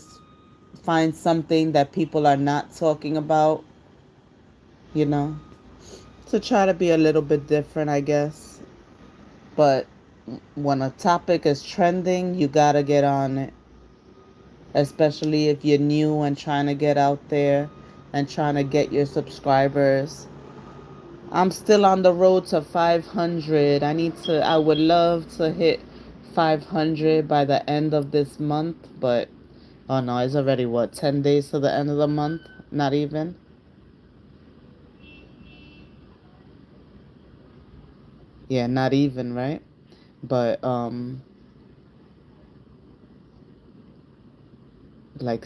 find something that people are not talking about, you know, to try to be a little bit different, I guess. But when a topic is trending, you gotta get on it, especially if you're new and trying to get out there and trying to get your subscribers. I'm still on the road to 500. I would love to hit 500 by the end of this month, but oh no, it's already 10 days to the end of the month? Not even. Yeah, not even, right? But like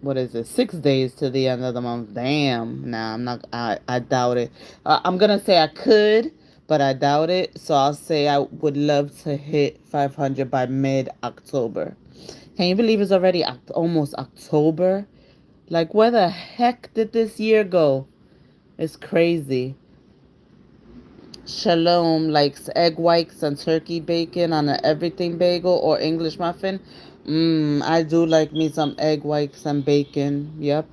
what is it, 6 days to the end of the month. Damn. Nah, I doubt it. I'm gonna say I could, but I doubt it, so I'll say I would love to hit 500 by mid-October. Can you believe it's already almost October? Like, where the heck did this year go? It's crazy. Shalom likes egg whites and turkey bacon on an everything bagel or English muffin. I do like me some egg whites and bacon. Yep.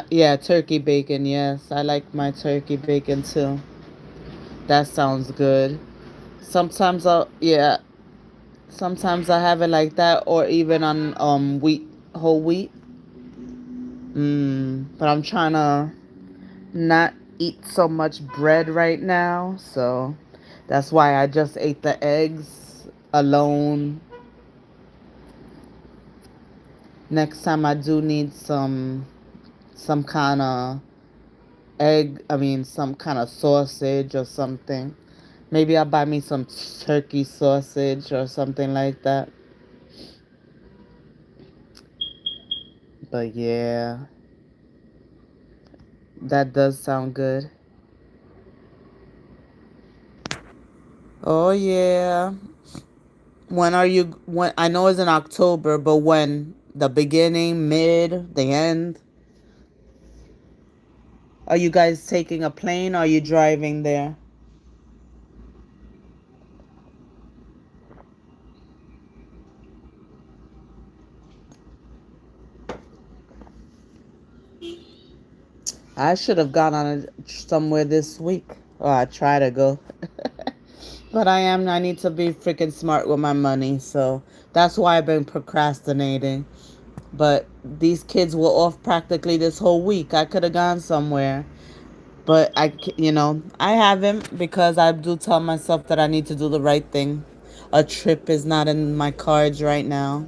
Yeah, turkey bacon. Yes, I like my turkey bacon too. That sounds good. Sometimes sometimes I have it like that or even on wheat, whole wheat. But I'm trying to not eat so much bread right now, so that's why I just ate the eggs alone. Next time I do need some kind of some kind of sausage or something. Maybe I'll buy me some turkey sausage or something like that. But yeah, that does sound good. Oh yeah. When I know it's in October, but when? The beginning, mid, the end? Are you guys taking a plane or are you driving there? I should have gone on somewhere this week. Or I try to go. But I need to be freaking smart with my money. So that's why I've been procrastinating. But these kids were off practically this whole week. I could have gone somewhere. But I haven't because I do tell myself that I need to do the right thing. A trip is not in my cards right now.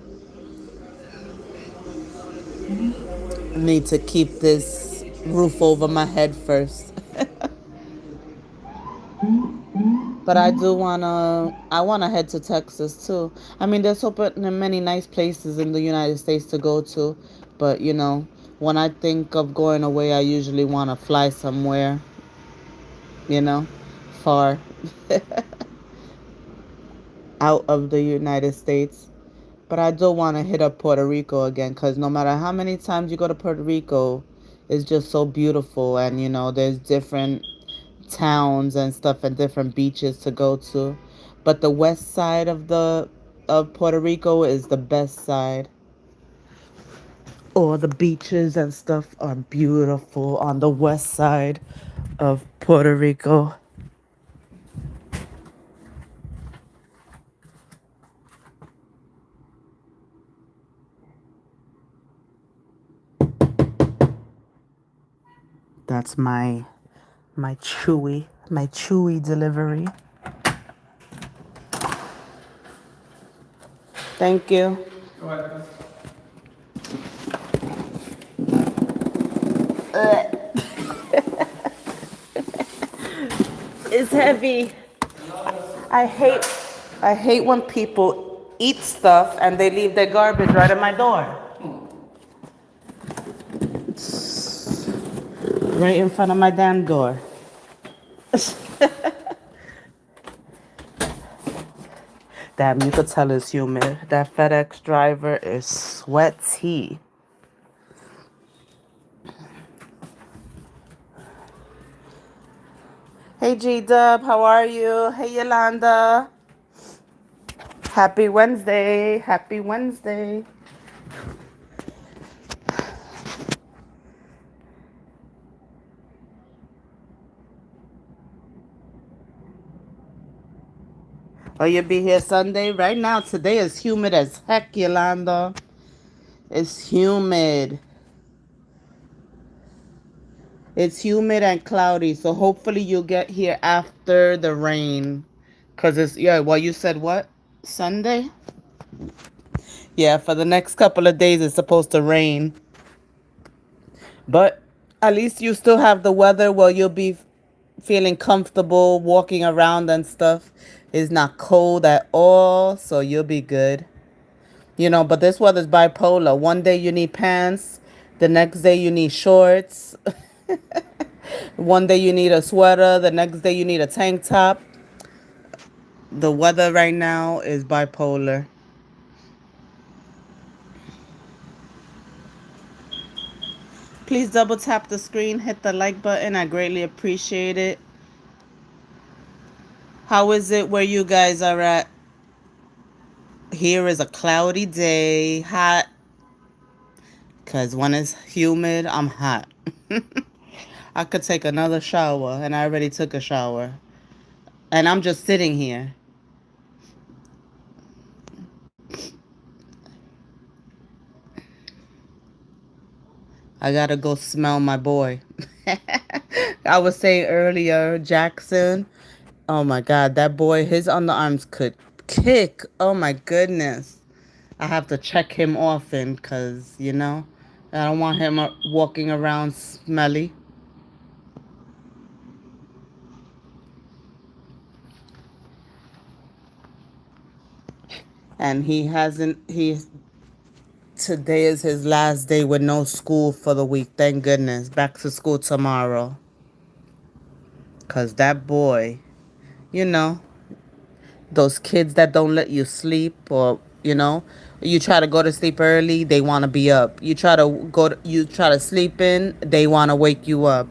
I need to keep this roof over my head first. But I wanna head to Texas too. I mean, there's so many nice places in the United States to go to, but when I think of going away, I usually wanna fly somewhere, you know, far out of the United States. But I do want to hit up Puerto Rico again because no matter how many times you go to Puerto Rico, it's just so beautiful. And, there's different towns and stuff and different beaches to go to. But the west side of Puerto Rico is the best side. All the beaches and stuff are beautiful on the west side of Puerto Rico. That's my chewy delivery. Thank you. It's heavy. I hate I hate when people eat stuff and they leave their garbage right at my door. Right in front of my damn door. Damn, you could tell it's humid. That FedEx driver is sweaty. Hey G Dub, how are you? Hey Yolanda. Happy Wednesday. Happy Wednesday. Oh, you'll be here Sunday? Right now, today is humid as heck, Yolanda. It's humid. It's humid and cloudy, so hopefully you'll get here after the rain. Because you said what? Sunday? Yeah, for the next couple of days it's supposed to rain. But at least you still have the weather where you'll be feeling comfortable walking around and stuff. It's not cold at all, so you'll be good. But this weather's bipolar. One day you need pants, the next day you need shorts. One day you need a sweater, the next day you need a tank top. The weather right now is bipolar. Please double tap the screen, hit the like button. I greatly appreciate it. How is it where you guys are at? Here is a cloudy day, hot, because when it's humid, I'm hot. I could take another shower, and I already took a shower. And I'm just sitting here. I gotta go smell my boy. I was saying earlier, Jackson. Oh my God, that boy, his underarms could kick. Oh my goodness. I have to check him often because, I don't want him walking around smelly. And today is his last day with no school for the week. Thank goodness. Back to school tomorrow. Because that boy, you know, those kids that don't let you sleep, or you try to go to sleep early, they want to be up. You try to sleep in, they want to wake you up.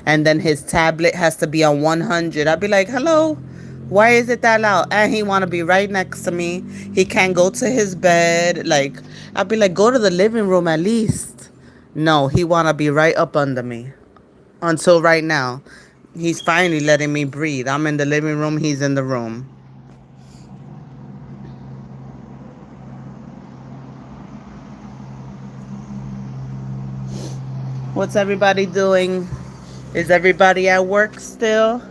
And then his tablet has to be on 100. I'd be like, hello, why is it that loud? And he want to be right next to me. He can't go to his bed. Like, I'd be like, go to the living room at least. No, he want to be right up under me. Until right now, he's finally letting me breathe. I'm in the living room, he's in the room. What's everybody doing? Is everybody at work still?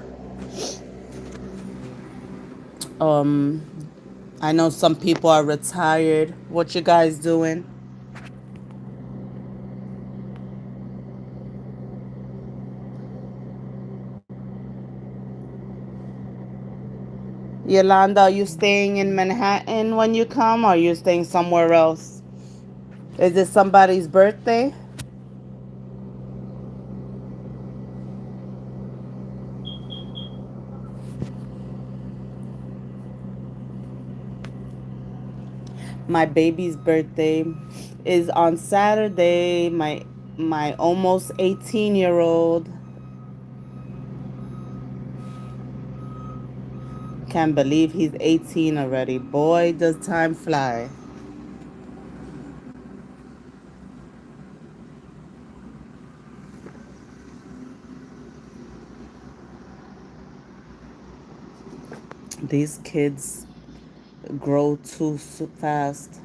Um, I know some people are retired. What you guys doing? Yolanda, are you staying in Manhattan when you come, or are you staying somewhere else? Is it somebody's birthday? My baby's birthday is on Saturday. My almost 18-year-old. Can't believe he's 18 already. Boy, does time fly. These kids grow too fast.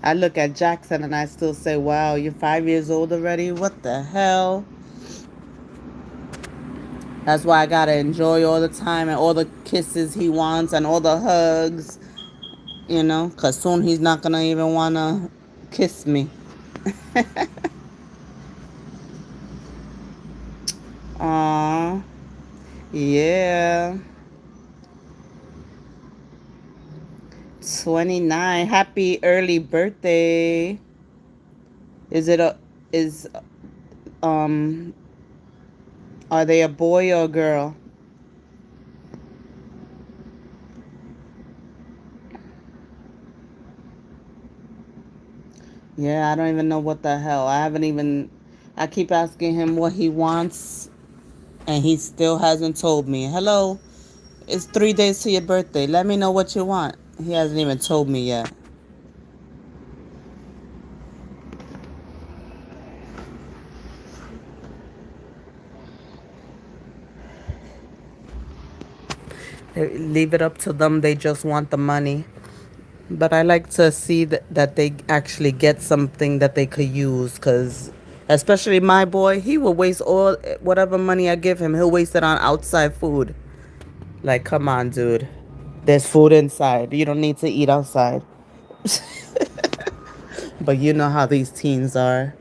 I look at Jackson and I still say, wow, you're 5 years old already? What the hell? That's why I gotta enjoy all the time and all the kisses he wants and all the hugs, because soon he's not gonna even wanna kiss me. Aww. Yeah. 29. Happy early birthday. Is it a is um are they a boy or a girl? Yeah, I don't even know what the hell. I keep asking him what he wants, and he still hasn't told me. Hello, it's 3 days to your birthday. Let me know what you want. He hasn't even told me yet. Leave it up to them. They just want the money. But I like to see that they actually get something that they could use, because especially my boy, he will waste all whatever money I give him. He'll waste it on outside food. Like, come on, dude. There's food inside. You don't need to eat outside. But you know how these teens are.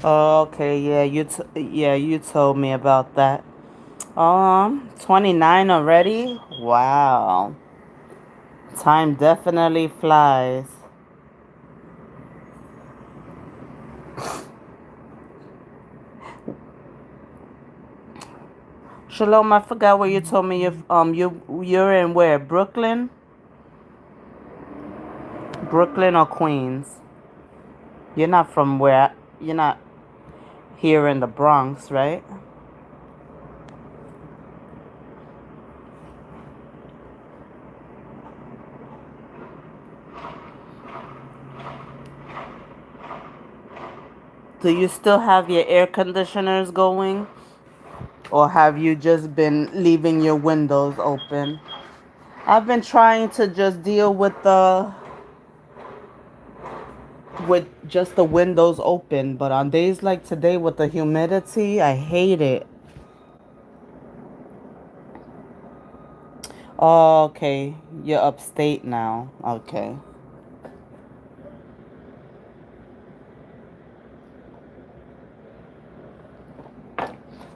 Okay, yeah, you told me about that. 29 already? Wow. Time definitely flies. Shalom, I forgot where you told me you're in where? Brooklyn? Brooklyn or Queens? You're not from where? You're not here in the Bronx, right? Do you still have your air conditioners going? Or have you just been leaving your windows open? I've been trying to just deal with just the windows open, but on days like today with the humidity, I hate it. Oh, okay. You're upstate now. Okay.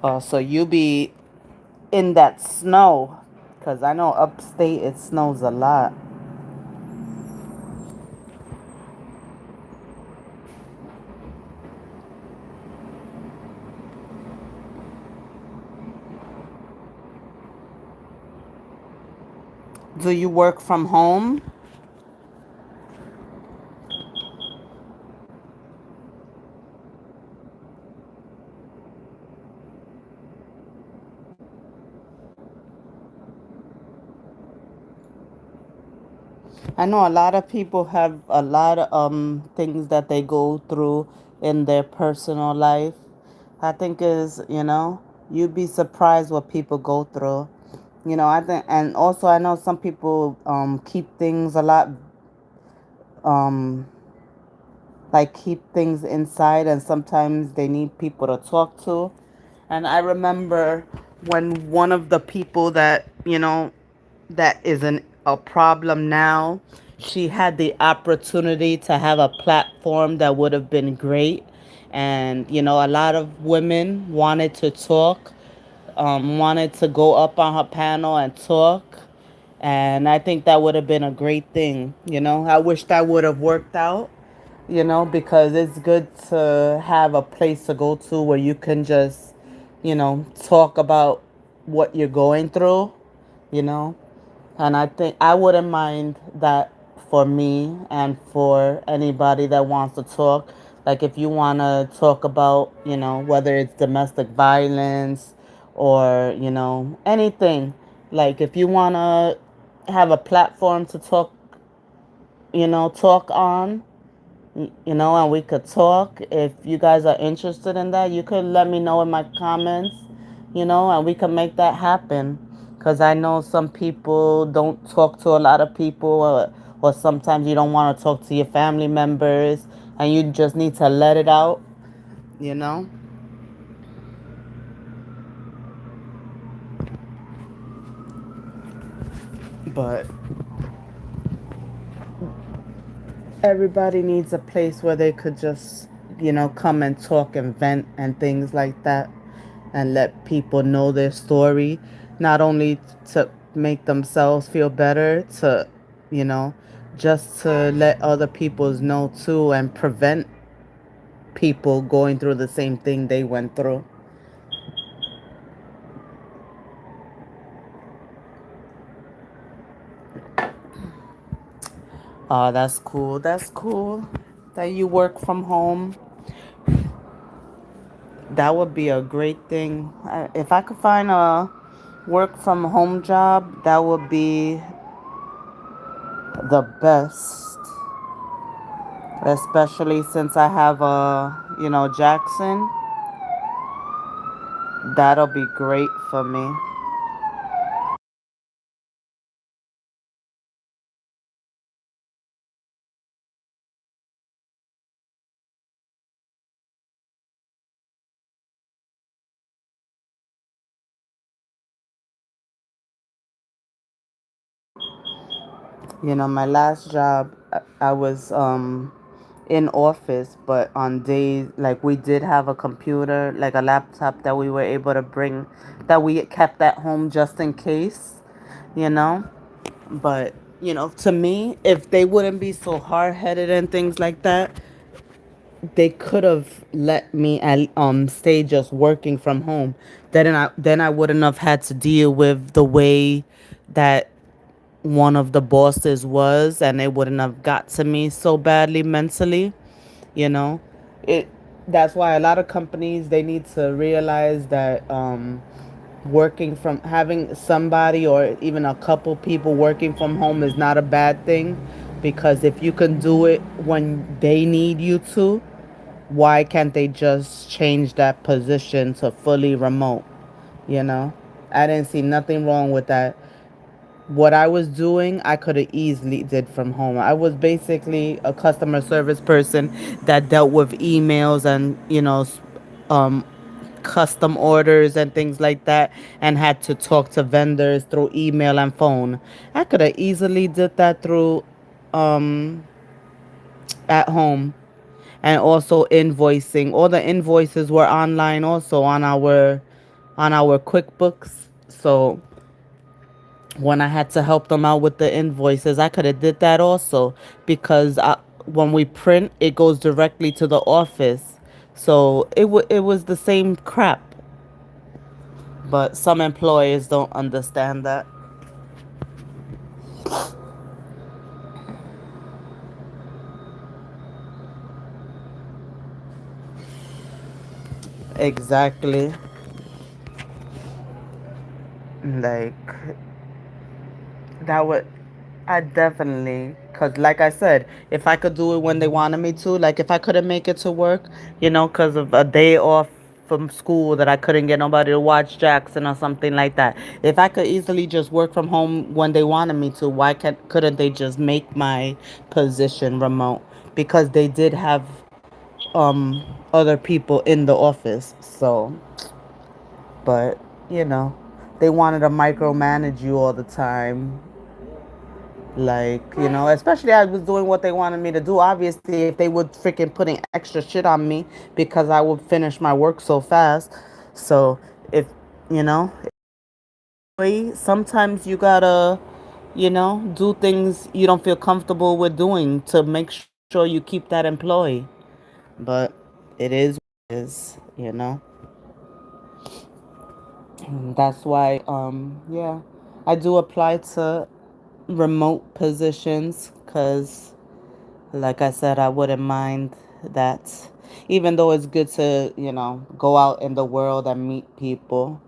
Oh, so you be in that snow. Because I know upstate it snows a lot. Do you work from home? I know a lot of people have a lot of things that they go through in their personal life. I think is, you'd be surprised what people go through. I think, and also I know some people keep things a lot um like keep things inside, and sometimes they need people to talk to. And I remember when one of the people that, that isn't a problem now, she had the opportunity to have a platform that would have been great. And, a lot of women wanted to talk, wanted to go up on her panel and talk. And I think that would have been a great thing. I wish that would have worked out, because it's good to have a place to go to where you can just, talk about what you're going through, you know. And I think I wouldn't mind that for me and for anybody that wants to talk. Like if you want to talk about, whether it's domestic violence or, anything. Like if you want to have a platform to talk, talk on, and we could talk. If you guys are interested in that, you could let me know in my comments, and we can make that happen. Because I know some people don't talk to a lot of people, or sometimes you don't want to talk to your family members, and you just need to let it out, you know? But everybody needs a place where they could just, come and talk and vent and things like that, and let people know their story, not only to make themselves feel better, to, you know, just to let other people know too, and prevent people going through the same thing they went through. Oh, that's cool. That's cool that you work from home. That would be a great thing. If I could find a work from home job, that would be the best. Especially since I have Jackson. That'll be great for me. My last job, I was in office, but on days like we did have a computer, like a laptop that we were able to bring, that we kept at home just in case, you know. But to me, if they wouldn't be so hard headed and things like that, they could have let me stay just working from home. Then I wouldn't have had to deal with the way that one of the bosses was, and it wouldn't have got to me so badly mentally, you know. It That's why a lot of companies, they need to realize that working from having somebody or even a couple people working from home is not a bad thing, because if you can do it when they need you to, why can't they just change that position to fully remote, you know? I didn't see nothing wrong with that. What I was doing, I could have easily did from home. I was basically a customer service person that dealt with emails and, um, custom orders and things like that, and had to talk to vendors through email and phone. I could have easily did that through um, at home. And also invoicing. All the invoices were online also on our QuickBooks. So when I had to help them out with the invoices, I could have did that also, because when we print, it goes directly to the office. So it was the same crap, but some employers don't understand that. Exactly. Like, that would, I definitely, because like I said, if I could do it when they wanted me to, like if I couldn't make it to work, because of a day off from school that I couldn't get nobody to watch Jackson or something like that. If I could easily just work from home when they wanted me to, why couldn't they just make my position remote? Because they did have other people in the office. So, but you know, they wanted to micromanage you all the time. Like, especially I was doing what they wanted me to do. Obviously, if they would freaking putting extra shit on me because I would finish my work so fast. So, if, you know, sometimes you gotta, do things you don't feel comfortable with doing to make sure you keep that employee. But it is what it is. That's why, yeah, I do apply to remote positions because, like I said, I wouldn't mind that. Even though it's good to, go out in the world and meet people.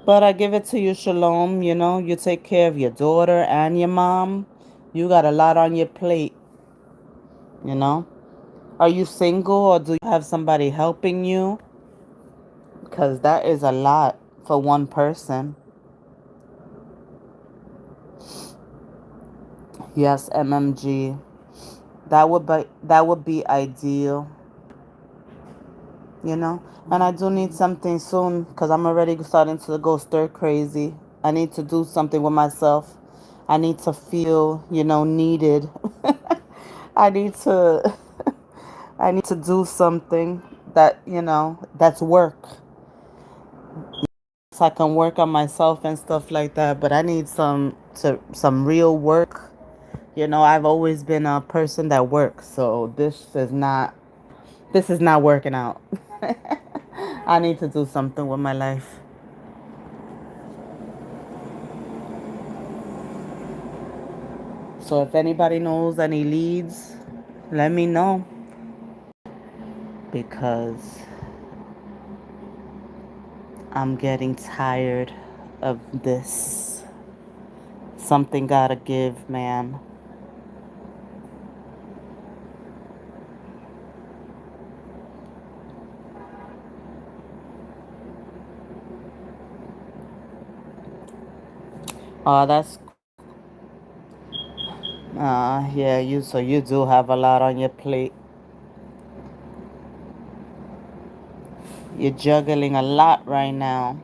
But I give it to you, Shalom. You take care of your daughter and your mom. You got a lot on your plate, you know? Are you single or do you have somebody helping you? Because that is a lot for one person. Yes, MMG. That would be ideal. And I do need something soon because I'm already starting to go stir crazy. I need to do something with myself. I need to feel, needed. I need to I need to do something that, that's work. So I can work on myself and stuff like that, but I need some real work. I've always been a person that works, so this is not working out. I need to do something with my life. So if anybody knows any leads, let me know, because I'm getting tired of this. Something gotta give, man. That's yeah, you do have a lot on your plate. You're juggling a lot right now.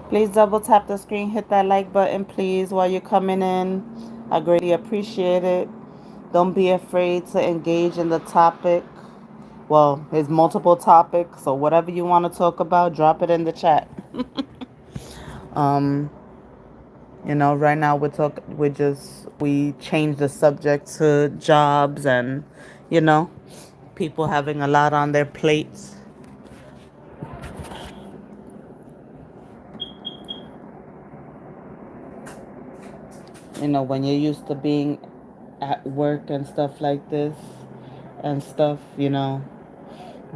Please double tap the screen, hit that like button, please, while you're coming in. I greatly appreciate it. Don't be afraid to engage in the topic. Well, there's multiple topics, so whatever you want to talk about, drop it in the chat. um, right now we changed the subject to jobs and, you know, people having a lot on their plates. When you're used to being at work and stuff like this and stuff,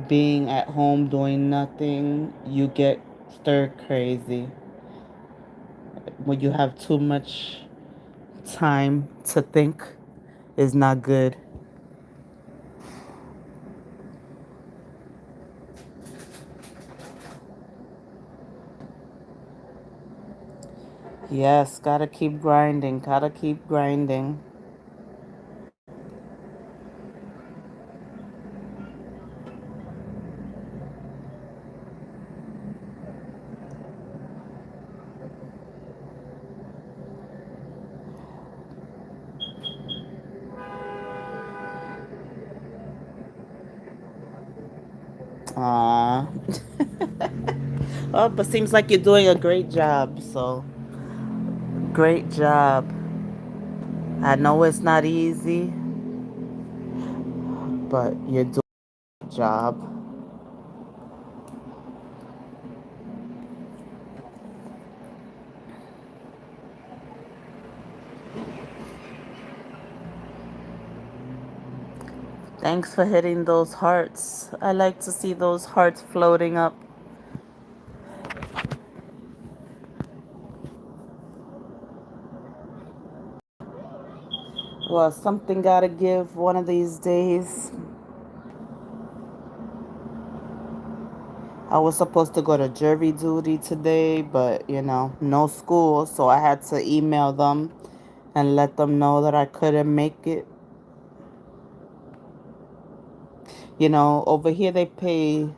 being at home doing nothing, you get stir crazy. When you have too much time to think is not good. Yes, gotta keep grinding, gotta keep grinding. Aww. Oh, but seems like you're doing a great job, so great job. I know it's not easy, but you're doing a good job. Thanks for hitting those hearts. I like to see those hearts floating up. Well, something gotta give one of these days. I was supposed to go to jury duty today, but no school, so I had to email them and let them know that I couldn't make it. Over here they pay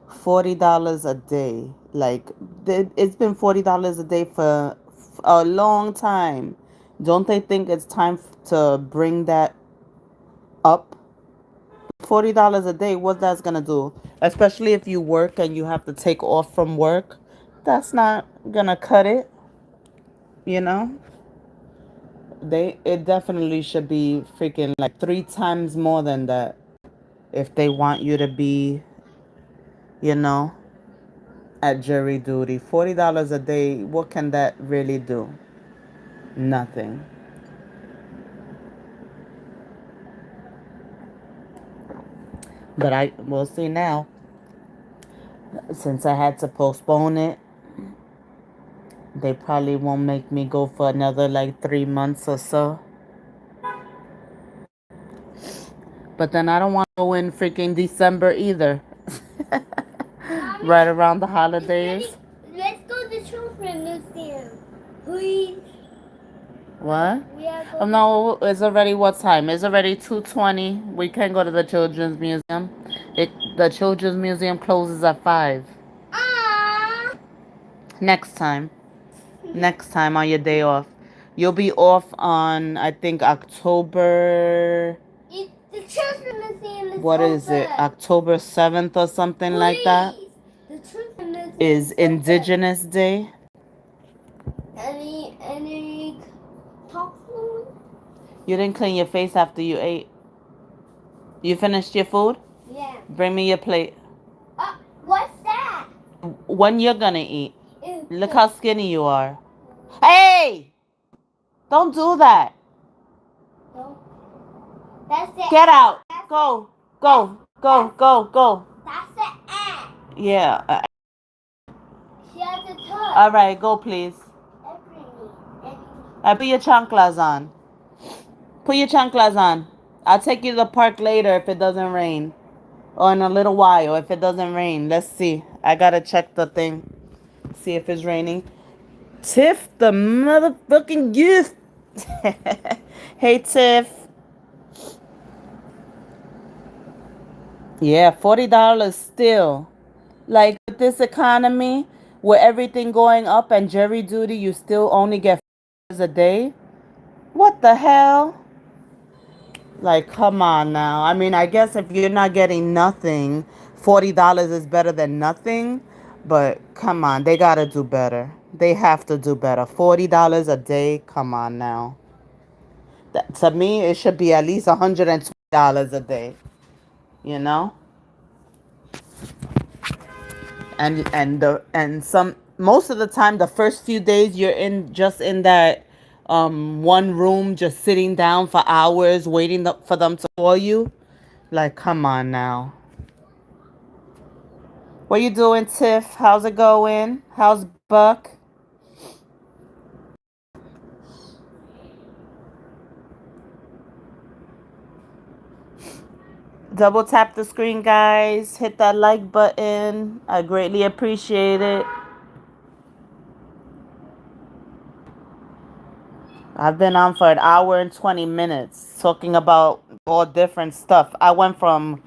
$40 a day. Like, it's been $40 a day for a long time. Don't they think it's time to bring that up? $40 a day, what that's gonna do? Especially if you work and you have to take off from work, that's not gonna cut it. You know, it definitely should be freaking like three times more than that if they want you to be, you know, at jury duty. $40 a day, what can that really do? Nothing. But I will see now. Since I had to postpone it, they probably won't make me go for another like 3 months or so. But then I don't want to go in freaking December either. Mommy, Right around the holidays. let's go to the children's museum, please. What? We are Oh going. no, it's already what time? It's already 2:20. We can't go to the children's museum. The children's museum closes at 5. Ah. Next time. Next time on your day off. You'll be off on I think October. The children's museum is What is it? open. October 7th or something like that. The children's museum Is Indigenous Day. Any talk food? You didn't clean your face after you ate. You finished your food? Yeah. Bring me your plate. What's that? When you're gonna eat. Look how skinny you are. Hey! Don't do that. No. That's it. Get out. Go. Go. Go. Go. Go. That's the ant. Yeah. She has a touch. All right. Go, please. Put your chanclas on. Put your chanclas on. I'll take you to the park later if it doesn't rain. Or in a little while if it doesn't rain. Let's see. I gotta check the thing. See if it's raining. Tiff, the motherfucking gift. Hey, Tiff. Yeah, $40 still. Like, with this economy, with everything going up and jury duty, you still only get $40 a day? What the hell? Like, come on now. I mean, I guess if you're not getting nothing, $40 is better than nothing. But come on, they gotta do better. They have to do better. $40 a day? Come on now. To me, it should be at least $120 a day. You know? And some most of the time the first few days you're in just in that one room just sitting down for hours waiting for them to call you. Like, come on now. What you doing, Tiff? How's it going? How's Buck? Double tap the screen, guys. Hit that like button. I greatly appreciate it. I've been on for an hour and 20 minutes talking about all different stuff. I went from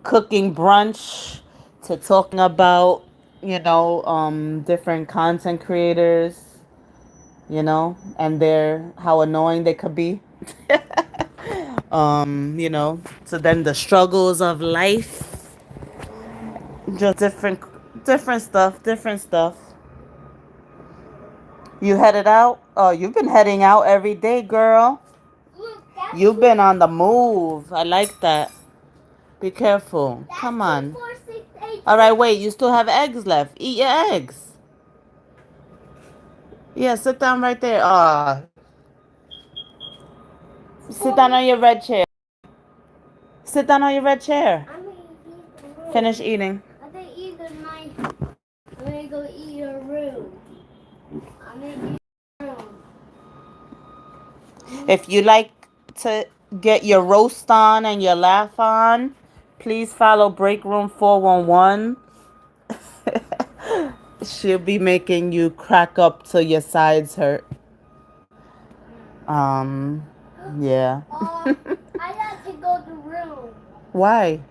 cooking brunch to talking about, different content creators, and their how annoying they could be. So then the struggles of life, just different stuff. You headed out? Oh, you've been heading out every day, girl. Look, that's You've been on the move. I like that. Be careful. that's Come two, on. 4, 6, 8. All right, wait. You still have eggs left. Eat your eggs. Yeah, sit down right there. Sit down on your red chair. Sit down on your red chair. I'm gonna eat the room. Finish eating. I'm gonna eat in my. I'm gonna go eat your room. I'm gonna eat your room. If you like to get your roast on and your laugh on, please follow Break Room 411. She'll be making you crack up till your sides hurt. Yeah. I have to go to the room. Why?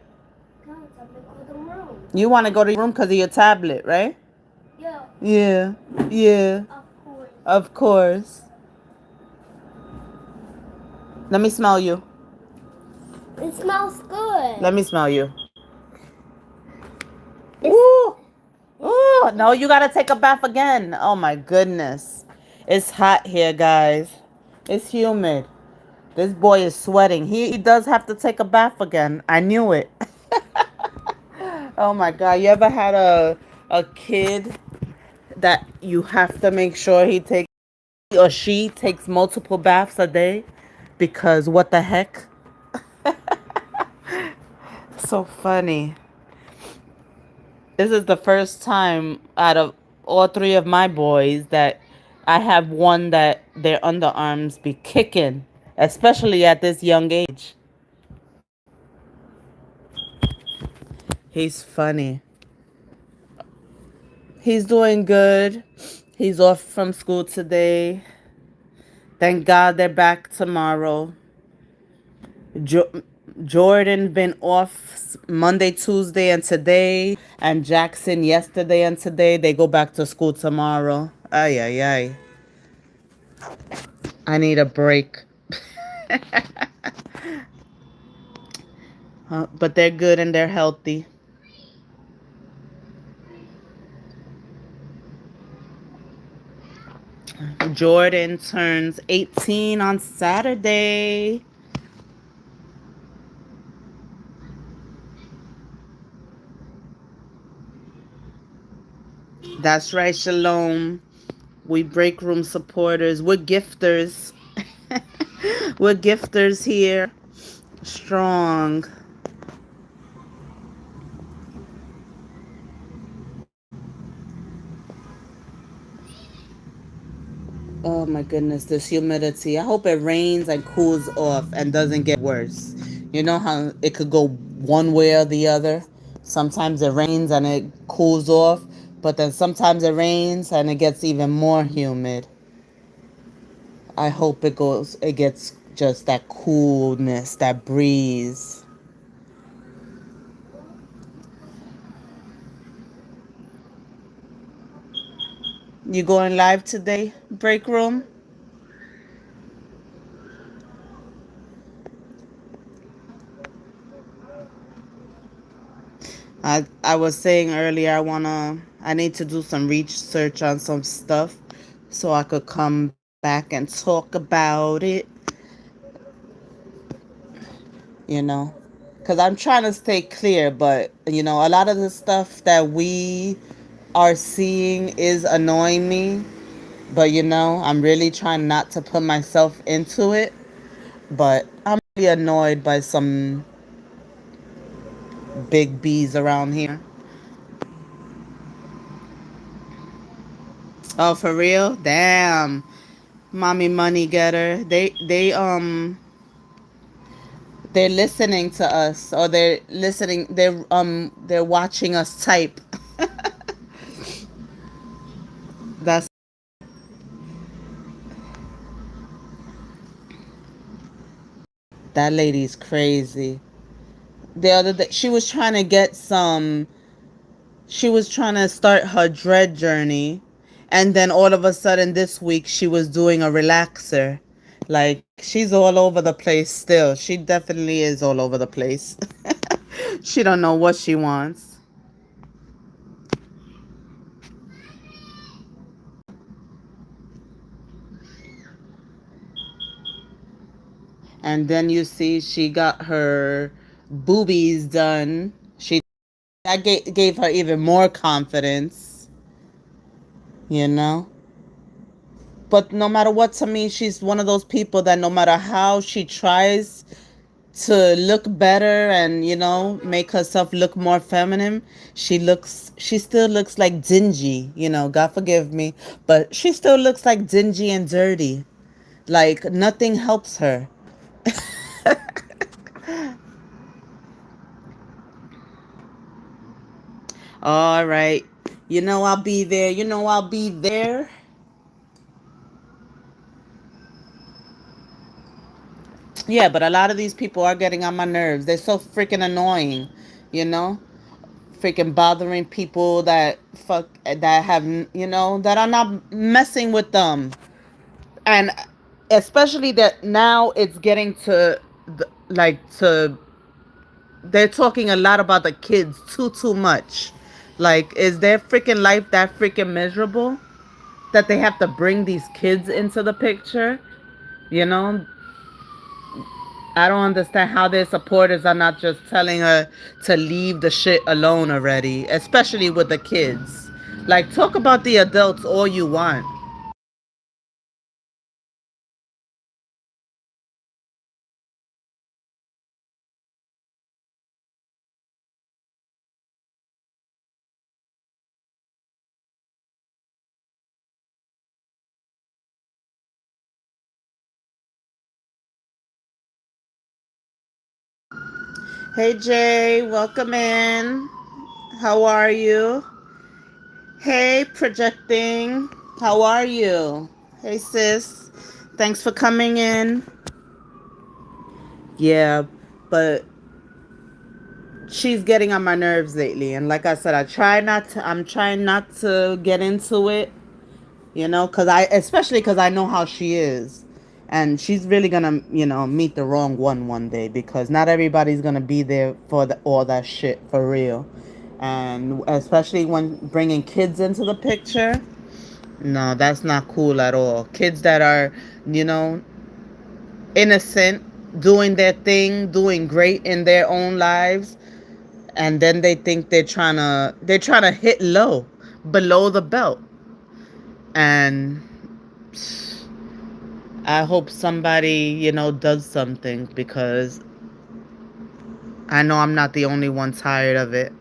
Come, I'm gonna go to the room. You want to go to your room because of your tablet, right? Yeah, Yeah. Yeah. of course. Of course. Let me smell you. It smells good. Let me smell you. Ooh. Ooh. No, you got to take a bath again. Oh, my goodness. It's hot here, guys. It's humid. This boy is sweating. He does have to take a bath again. I knew it. Oh, my God. You ever had a kid that you have to make sure he or she takes multiple baths a day? Because what the heck? So funny. This is the first time out of all three of my boys that I have one that their underarms be kicking, especially at this young age. He's funny. He's doing good. He's off from school today. Thank God they're back tomorrow. Jordan been off Monday, Tuesday, and today, and Jackson yesterday and today. They go back to school tomorrow. Ay, ay, ay. I need a break. But they're good and they're healthy. Jordan turns 18 on Saturday. That's right, Shalom. We break room supporters. We're gifters. We're gifters here. Strong. Oh my goodness, this humidity. I hope it rains and cools off and doesn't get worse. You know how it could go one way or the other? Sometimes it rains and it cools off, but then sometimes it rains and it gets even more humid. I hope it gets just that coolness, that breeze. You going live today, break room? I was saying earlier I need to do some research on some stuff so I could come back and talk about it, you know. Cuz I'm trying to stay clear, but a lot of the stuff that we are seeing is annoying me. But I'm really trying not to put myself into it. But I'm really annoyed by some big bees around here. Oh, for real? Damn. Mommy money getter. They're listening to us, or they're watching us type. That's That lady's crazy. The other day, she was trying to start her dread journey, and then all of a sudden this week she was doing a relaxer. Like, she's all over the place still. She definitely is all over the place. She don't know what she wants. And then you see she got her boobies done. Gave her even more confidence, you know? But no matter what, to me, she's one of those people that no matter how she tries to look better and, make herself look more feminine, she still looks like dingy, God forgive me, but she still looks like dingy and dirty. Like, nothing helps her. All right. I'll be there. I'll be there. Yeah, but a lot of these people are getting on my nerves. They're so freaking annoying, you know? Freaking bothering people that are not messing with them. And especially that now it's getting to they're talking a lot about the kids too much. Like, is their freaking life that freaking miserable that they have to bring these kids into the picture? You know, I don't understand how their supporters are not just telling her to leave the shit alone already, especially with the kids. Like, talk about the adults all you want. Hey Jay, welcome in. How are you? Hey, projecting. How are you? Hey sis. Thanks for coming in. Yeah, but she's getting on my nerves lately, and like I said, I'm trying not to get into it, especially cuz I know how she is. And she's really going to, meet the wrong one day, because not everybody's going to be there for all that shit for real. And especially when bringing kids into the picture, no, that's not cool at all. Kids that are, you know, innocent, doing their thing, doing great in their own lives, and then they think they're trying to hit low, below the belt. And I hope somebody, does something, because I know I'm not the only one tired of it.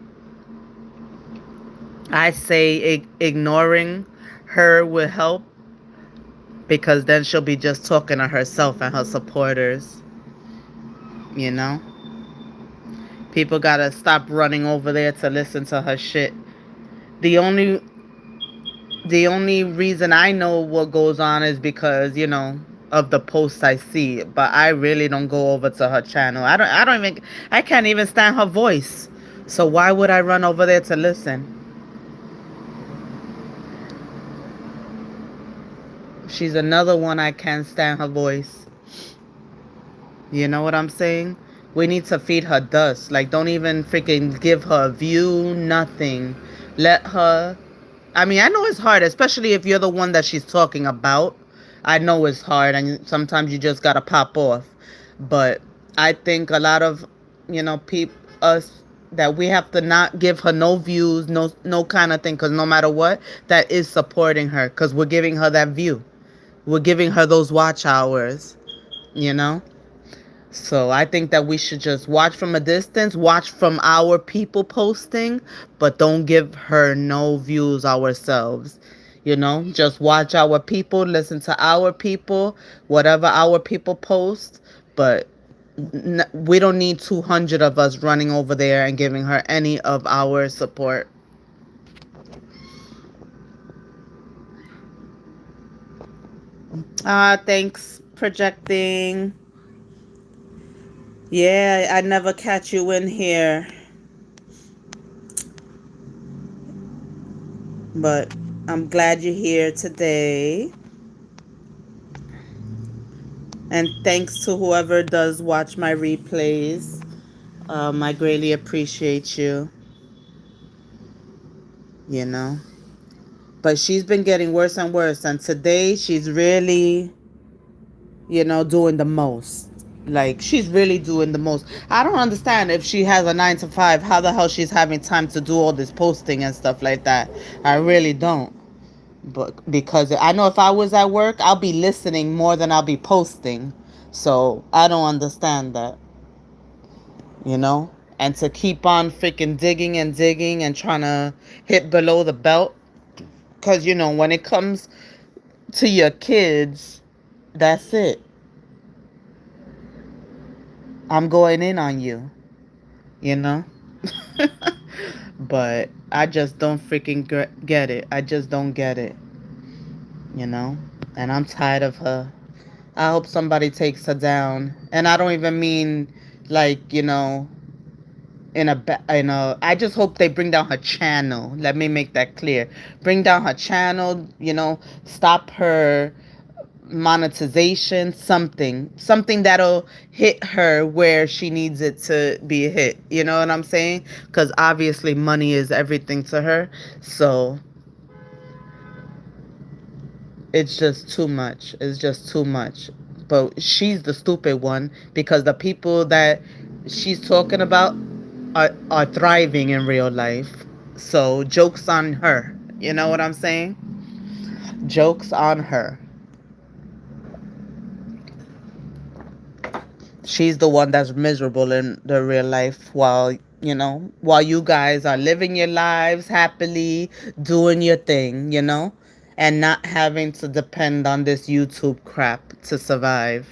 I say ignoring her will help, because then she'll be just talking to herself and her supporters, you know? People gotta stop running over there to listen to her shit. The only the only reason I know what goes on is because, of the posts I see. But I really don't go over to her channel. I can't even stand her voice. So why would I run over there to listen? She's another one I can't stand her voice. You know what I'm saying? We need to feed her dust. Like, don't even freaking give her a view, nothing. Let her. I mean, I know it's hard, especially if you're the one that she's talking about. I know it's hard, and sometimes you just gotta pop off. But I think a lot of, us that we have to not give her no views, no kind of thing, because no matter what, that is supporting her, because we're giving her that view. We're giving her those watch hours, you know? So I think that we should just watch from a distance, watch from our people posting, but don't give her no views ourselves. You know, just watch our people, listen to our people, whatever our people post, but we don't need 200 of us running over there and giving her any of our support. Thanks, projecting. Yeah, I never catch you in here, but I'm glad you're here today. And thanks to whoever does watch my replays. I greatly appreciate you, you know. But she's been getting worse and worse. And today she's really, doing the most. Like, she's really doing the most. I don't understand if she has a 9 to 5, how the hell she's having time to do all this posting and stuff like that. I really don't. But because I know if I was at work, I'll be listening more than I'll be posting. So I don't understand that, you know? And to keep on freaking digging and trying to hit below the belt. Because, when it comes to your kids, that's it. I'm going in on you, you know? But I just don't freaking get it. I just don't get it, you know? And I'm tired of her. I hope somebody takes her down. And I don't even mean like, I just hope they bring down her channel. Let me make that clear. Bring down her channel, stop her monetization, something that'll hit her where she needs it to be hit. You know what I'm saying? Because obviously money is everything to her. So it's just too much. It's just too much. But she's the stupid one, because the people that she's talking about are thriving in real life. So joke's on her. You know what I'm saying? Joke's on her. She's the one that's miserable in the real life, while you guys are living your lives happily, doing your thing, and not having to depend on this YouTube crap to survive.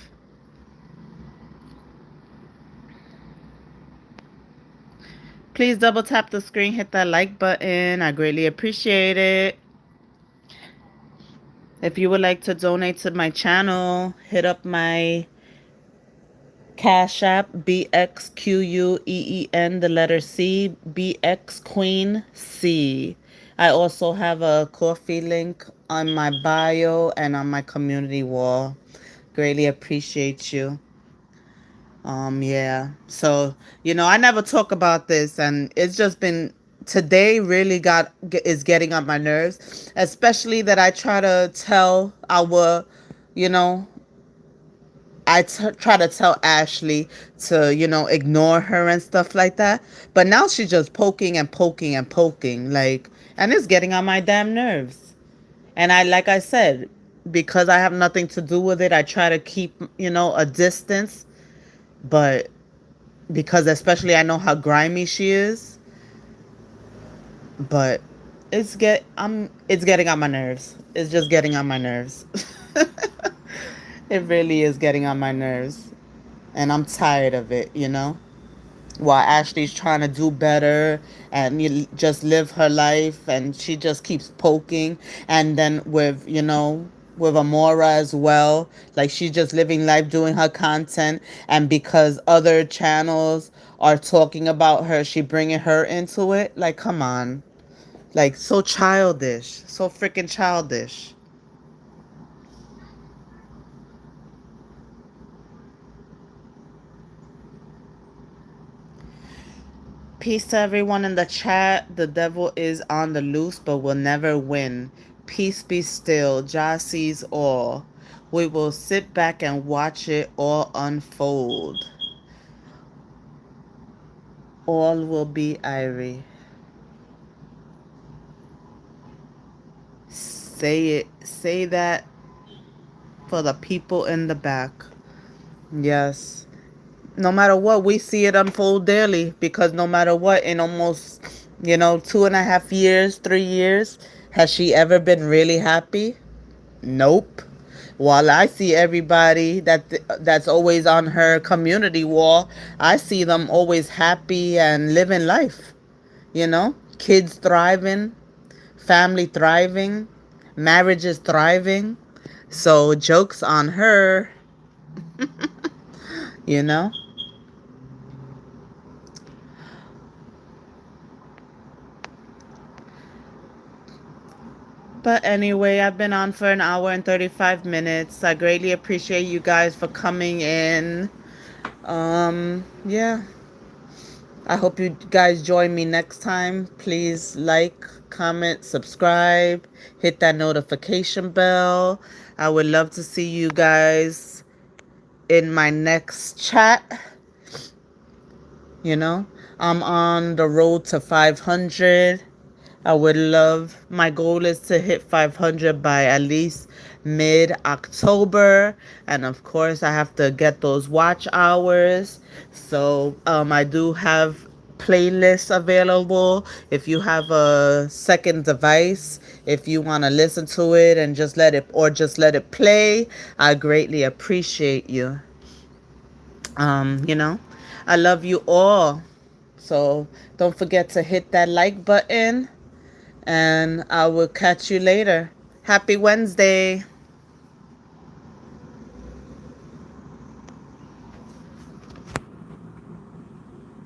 Please double tap the screen, hit that like button. I greatly appreciate it. If you would like to donate to my channel, hit up my Cash App, BXQUEEN, the letter C, BX Queen C. I also have a coffee link on my bio and on my community wall. Greatly appreciate you. Yeah. So, I never talk about this, and it's just been today really is getting on my nerves, especially that I try to tell you know, try to tell Ashley to, ignore her and stuff like that. But now she's just poking and poking and poking, like, and it's getting on my damn nerves. And like I said, because I have nothing to do with it, I try to keep, a distance. But because especially I know how grimy she is, but it's getting on my nerves. It's just getting on my nerves. It really is getting on my nerves. And I'm tired of it, while Ashley's trying to do better and just live her life, and she just keeps poking. And then with Amora as well, like, she's just living life, doing her content, and because other channels are talking about her, she bringing her into it. Like, come on. Like, so childish, so freaking childish. Peace to everyone in the chat. The devil is on the loose, but will never win. Peace be still. Jah sees all. We will sit back and watch it all unfold. All will be Irie. Say it. Say that for the people in the back. Yes. No matter what, we see it unfold daily because no matter what, in almost, 2.5 years, 3 years, has she ever been really happy? Nope. While I see everybody that's always on her community wall, I see them always happy and living life. Kids thriving, family thriving, marriages thriving. So jokes on her, you know. But anyway, I've been on for an hour and 35 minutes. I greatly appreciate you guys for coming in. Yeah. I hope you guys join me next time. Please like, comment, subscribe, hit that notification bell. I would love to see you guys in my next chat. I'm on the road to 500. I would love, my goal is to hit 500 by at least mid-October. And of course, I have to get those watch hours. So I do have playlists available. If you have a second device, if you want to listen to it and just let it play, I greatly appreciate you. I love you all. So don't forget to hit that like button, and I will catch you later. Happy Wednesday.